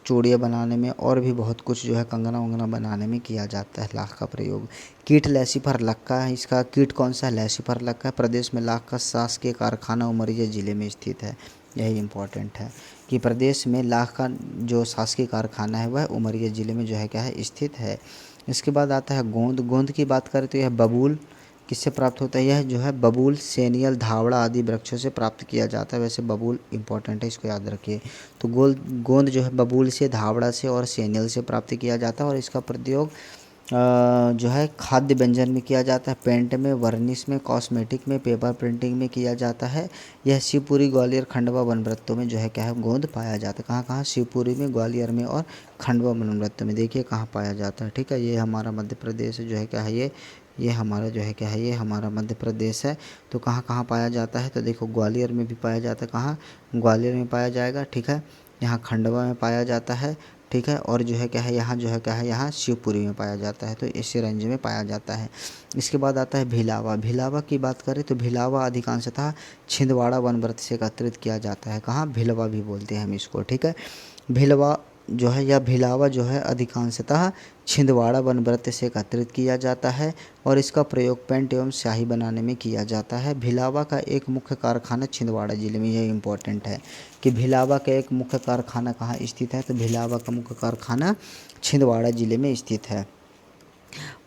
चूड़ियाँ बनाने में और भी बहुत कुछ जो है कंगना वंगना बनाने में किया जाता है लाख का प्रयोग। कीट लैसीफर लक्का है। इसका कीट कौन सा है? लैसीफर लक्का है। प्रदेश में लाख का शासकीय कारखाना उमरिया जिले में स्थित है। यही इंपॉर्टेंट है कि प्रदेश में लाख का जो शासकीय कारखाना है वह उमरिया जिले में जो है क्या है स्थित है। इसके बाद आता है गोंद। गोंद की बात करें तो यह बबूल किससे प्राप्त होता है? यह जो है बबूल, सेनियल, धावड़ा आदि वृक्षों से प्राप्त किया जाता है। वैसे बबूल इंपॉर्टेंट है, इसको याद रखिए। तो गोंद जो है बबूल से, धावड़ा से और सेनियल से प्राप्त किया जाता है और इसका प्रयोग जो है खाद्य व्यंजन में किया जाता है, पेंट में, वर्निश में, कॉस्मेटिक में, पेपर प्रिंटिंग में किया जाता है। यह शिवपुरी, ग्वालियर, खंडवा वनवृत्तों में जो है क्या है गोंद पाया जाता है। कहाँ कहाँ? शिवपुरी में, ग्वालियर में और खंडवा वनवृत्तों में देखिए कहाँ पाया जाता है, ठीक है। ये हमारा मध्य प्रदेश जो है क्या है, ये हमारा जो है क्या है, ये हमारा मध्य प्रदेश है। तो कहाँ कहाँ पाया जाता है? तो देखो ग्वालियर में भी पाया जाता है। कहाँ? ग्वालियर में पाया जाएगा, ठीक है। यहाँ खंडवा में पाया जाता है, ठीक है। और जो है क्या है यहाँ जो है क्या है यहाँ शिवपुरी में पाया जाता है, तो इसी रेंज में पाया जाता है। इसके बाद आता है भिलावा। भिलावा की बात करें तो भिलावा अधिकांशतः छिंदवाड़ा वनवृत्त से एकत्रित किया जाता है। कहाँ? भिलवा भी बोलते हैं हम इसको, ठीक है। भिलवा जो है या भिलावा जो है अधिकांशतः छिंदवाड़ा वनवृत्त से एकत्रित किया जाता है और इसका प्रयोग पेंट एवं स्याही बनाने में किया जाता है। भिलावा का एक मुख्य कारखाना छिंदवाड़ा जिले में, यह इंपॉर्टेंट है कि भिलावा का एक मुख्य कारखाना कहाँ स्थित है? तो भिलावा का मुख्य कारखाना छिंदवाड़ा जिले में स्थित है।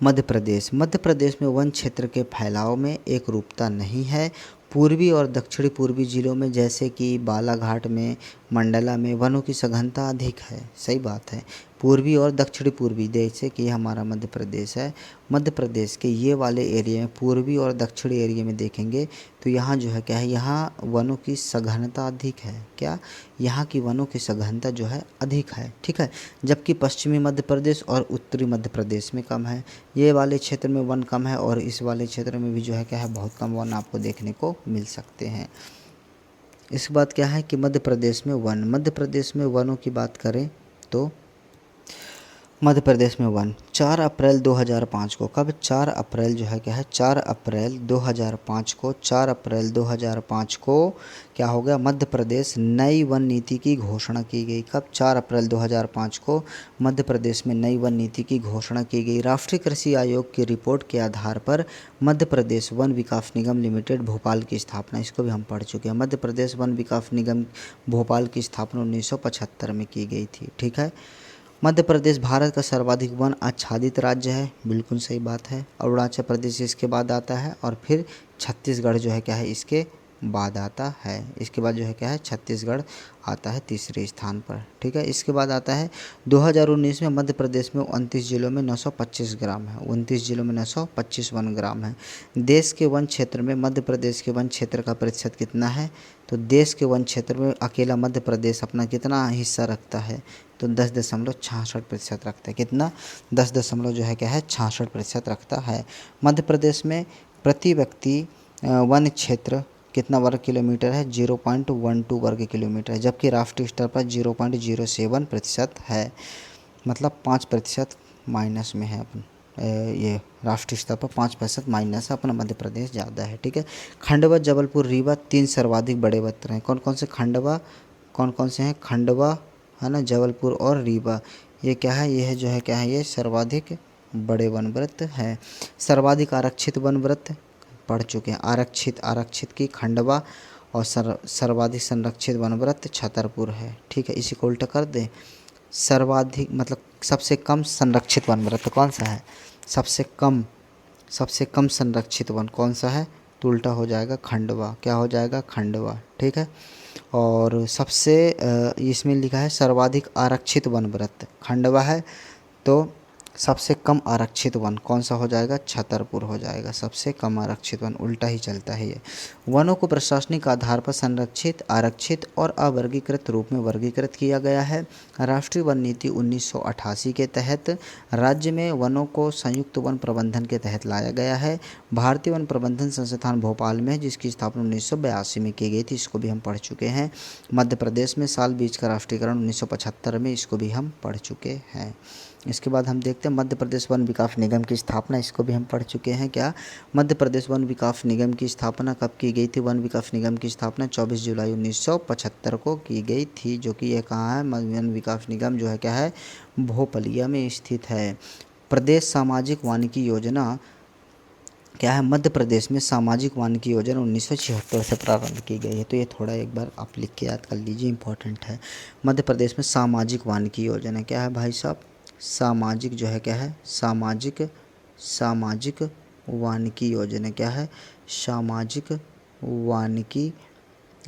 मध्य प्रदेश। मध्य प्रदेश में वन क्षेत्र के फैलाव में एक रूपता नहीं है। पूर्वी और दक्षिणी पूर्वी जिलों में जैसे कि बालाघाट में, मंडला में वनों की सघनता अधिक है। सही बात है। पूर्वी और दक्षिणी पूर्वी जैसे कि हमारा मध्य प्रदेश है, मध्य प्रदेश के ये वाले एरिया में, पूर्वी और दक्षिणी एरिया में देखेंगे तो यहाँ जो है क्या है, यहाँ वनों की सघनता अधिक है। क्या? यहाँ की वनों की सघनता जो है अधिक है, ठीक है। जबकि पश्चिमी मध्य प्रदेश और उत्तरी मध्य प्रदेश में कम है। ये वाले क्षेत्र में वन कम है और इस वाले क्षेत्र में भी जो है क्या है बहुत कम वन आपको देखने को मिल सकते हैं। इसके बाद क्या है कि मध्य प्रदेश में वन, मध्य प्रदेश में वनों की बात करें तो मध्य प्रदेश में वन 4 अप्रैल 2005 को, कब 4 अप्रैल जो है क्या है 4 अप्रैल 2005 को, 4 अप्रैल 2005 को क्या हो गया, मध्य प्रदेश नई वन नीति की घोषणा की गई। कब 4 अप्रैल 2005 को मध्य प्रदेश में नई वन नीति की घोषणा की गई। राष्ट्रीय कृषि आयोग की रिपोर्ट के आधार पर मध्य प्रदेश वन विकास निगम लिमिटेड भोपाल की स्थापना, इसको भी हम पढ़ चुके हैं। मध्य प्रदेश वन विकास निगम भोपाल की स्थापना 1975 में की गई थी। ठीक है। मध्य प्रदेश भारत का सर्वाधिक वन आच्छादित राज्य है, बिल्कुल सही बात है। अरुणाचल प्रदेश इसके बाद आता है और फिर छत्तीसगढ़ जो है क्या है इसके बाद आता है। इसके बाद जो है क्या है छत्तीसगढ़ आता है तीसरे स्थान पर। ठीक है। इसके बाद आता है 2019 में मध्य प्रदेश में 29 जिलों में 925 ग्राम है, 29 जिलों में 925 वन ग्राम है। देश के वन क्षेत्र में मध्य प्रदेश के वन क्षेत्र का प्रतिशत कितना है, तो देश के वन क्षेत्र में अकेला मध्य प्रदेश अपना कितना हिस्सा रखता है, तो 10.66% रखता है। कितना, 10 दशमलव जो है क्या है 66% रखता है। मध्य प्रदेश में प्रति व्यक्ति वन क्षेत्र कितना वर्ग किलोमीटर है, 0.12 वर्ग किलोमीटर है, जबकि राष्ट्रीय स्तर पर 0.07% है, मतलब 5% माइनस में है अपन। ये राष्ट्रीय स्तर पर 5% माइनस है, अपना मध्य प्रदेश ज़्यादा है। ठीक है। खंडवा, जबलपुर, रीवा 3 सर्वाधिक बड़े वृत्त हैं। कौन कौन से खंडवा, कौन कौन से हैं, खंडवा है ना, जबलपुर और रीवा, ये क्या है, ये है जो है क्या है ये सर्वाधिक बड़े वन वृत्त है। सर्वाधिक आरक्षित वन वृत्त पढ़ चुके हैं। आरक्षित की खंडवा और सर्वाधिक संरक्षित वन वृत्त छतरपुर है। ठीक है। इसी को उल्टा कर दें, सर्वाधिक मतलब सबसे कम संरक्षित वन वृत्त कौन सा है, सबसे कम संरक्षित वन कौन सा है, तो उल्टा हो जाएगा खंडवा। क्या हो जाएगा, खंडवा। ठीक है। और सबसे इसमें लिखा है सर्वाधिक आरक्षित वन वृत्त खंडवा है, तो सबसे कम आरक्षित वन कौन सा हो जाएगा, छतरपुर हो जाएगा। सबसे कम आरक्षित वन, उल्टा ही चलता है ये। वनों को प्रशासनिक आधार पर संरक्षित, आरक्षित और अवर्गीकृत रूप में वर्गीकृत किया गया है। राष्ट्रीय वन नीति 1988 के तहत राज्य में वनों को संयुक्त वन प्रबंधन के तहत लाया गया है। भारतीय वन प्रबंधन संस्थान भोपाल में है, जिसकी स्थापना 1982 में की गई थी, इसको भी हम पढ़ चुके हैं। मध्य प्रदेश में साल बीज का राष्ट्रीयकरण 1975 में, इसको भी हम पढ़ चुके हैं। इसके बाद हम देखते हैं मध्य प्रदेश वन विकास निगम की स्थापना, इसको भी हम पढ़ चुके हैं। क्या, मध्य प्रदेश वन विकास निगम की स्थापना कब की गई थी, वन विकास निगम की स्थापना 24 जुलाई 1975 को की गई थी, जो कि ये कहाँ है, वन विकास निगम जो है क्या है भोपलिया में स्थित है। प्रदेश सामाजिक वानिकी योजना क्या है, मध्य प्रदेश में सामाजिक वानिकी योजना 1976 से प्रारंभ की गई है, तो ये थोड़ा एक बार आप लिख के याद कर लीजिए, इंपॉर्टेंट है। मध्य प्रदेश में सामाजिक वानिकी योजना क्या है भाई साहब, सामाजिक जो है क्या है, सामाजिक वानिकी योजना क्या है, सामाजिक वानिकी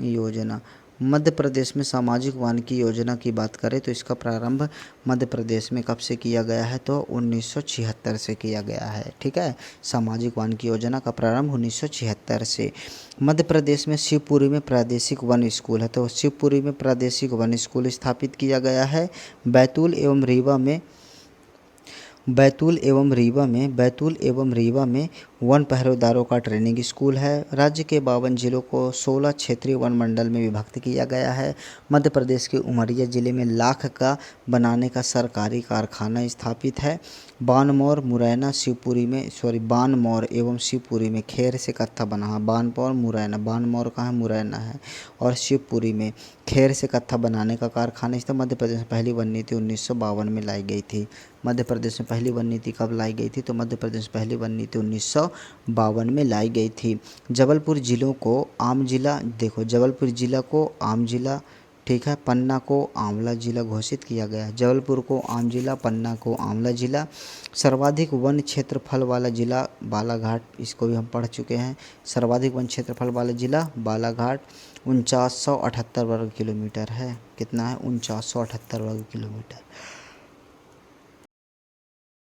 योजना। मध्य प्रदेश में सामाजिक वानिकी योजना की बात करें तो इसका प्रारंभ मध्य प्रदेश में कब से किया गया है, तो 1976 से किया गया है। ठीक है। सामाजिक वानिकी योजना का प्रारंभ 1976 से। मध्य प्रदेश में शिवपुरी में प्रादेशिक वन स्कूल है, तो शिवपुरी में प्रादेशिक वन स्कूल स्थापित किया गया है। बैतूल एवं रीवा में वन पहरेदारों का ट्रेनिंग स्कूल है। राज्य के 52 जिलों को 16 क्षेत्रीय वन मंडल में विभक्त किया गया है। मध्य प्रदेश के उमरिया जिले में लाख का बनाने का सरकारी कारखाना स्थापित है। बानमौर एवं शिवपुरी में खेर से कत्था बना, बानमौर मुरैना, बानमौर कहाँ है, मुरैना है, और शिवपुरी में खेर से कत्था बनाने का कारखाना स्थित। मध्य प्रदेश में पहली वन नीति 1952 में लाई गई थी। मध्य प्रदेश में पहली वन नीति कब लाई गई थी, तो मध्य प्रदेश में पहली वन नीति 1952 में लाई गई थी। जबलपुर जिलों को आम जिला, देखो जबलपुर जिला को आम जिला, ठीक है, पन्ना को आंवला जिला घोषित किया गया है। जबलपुर को आम जिला, पन्ना को आंवला जिला। सर्वाधिक वन क्षेत्रफल वाला जिला बालाघाट, इसको भी हम पढ़ चुके हैं। सर्वाधिक वन क्षेत्रफल वाला जिला बालाघाट 4978 वर्ग किलोमीटर है। कितना है, 4978 वर्ग किलोमीटर।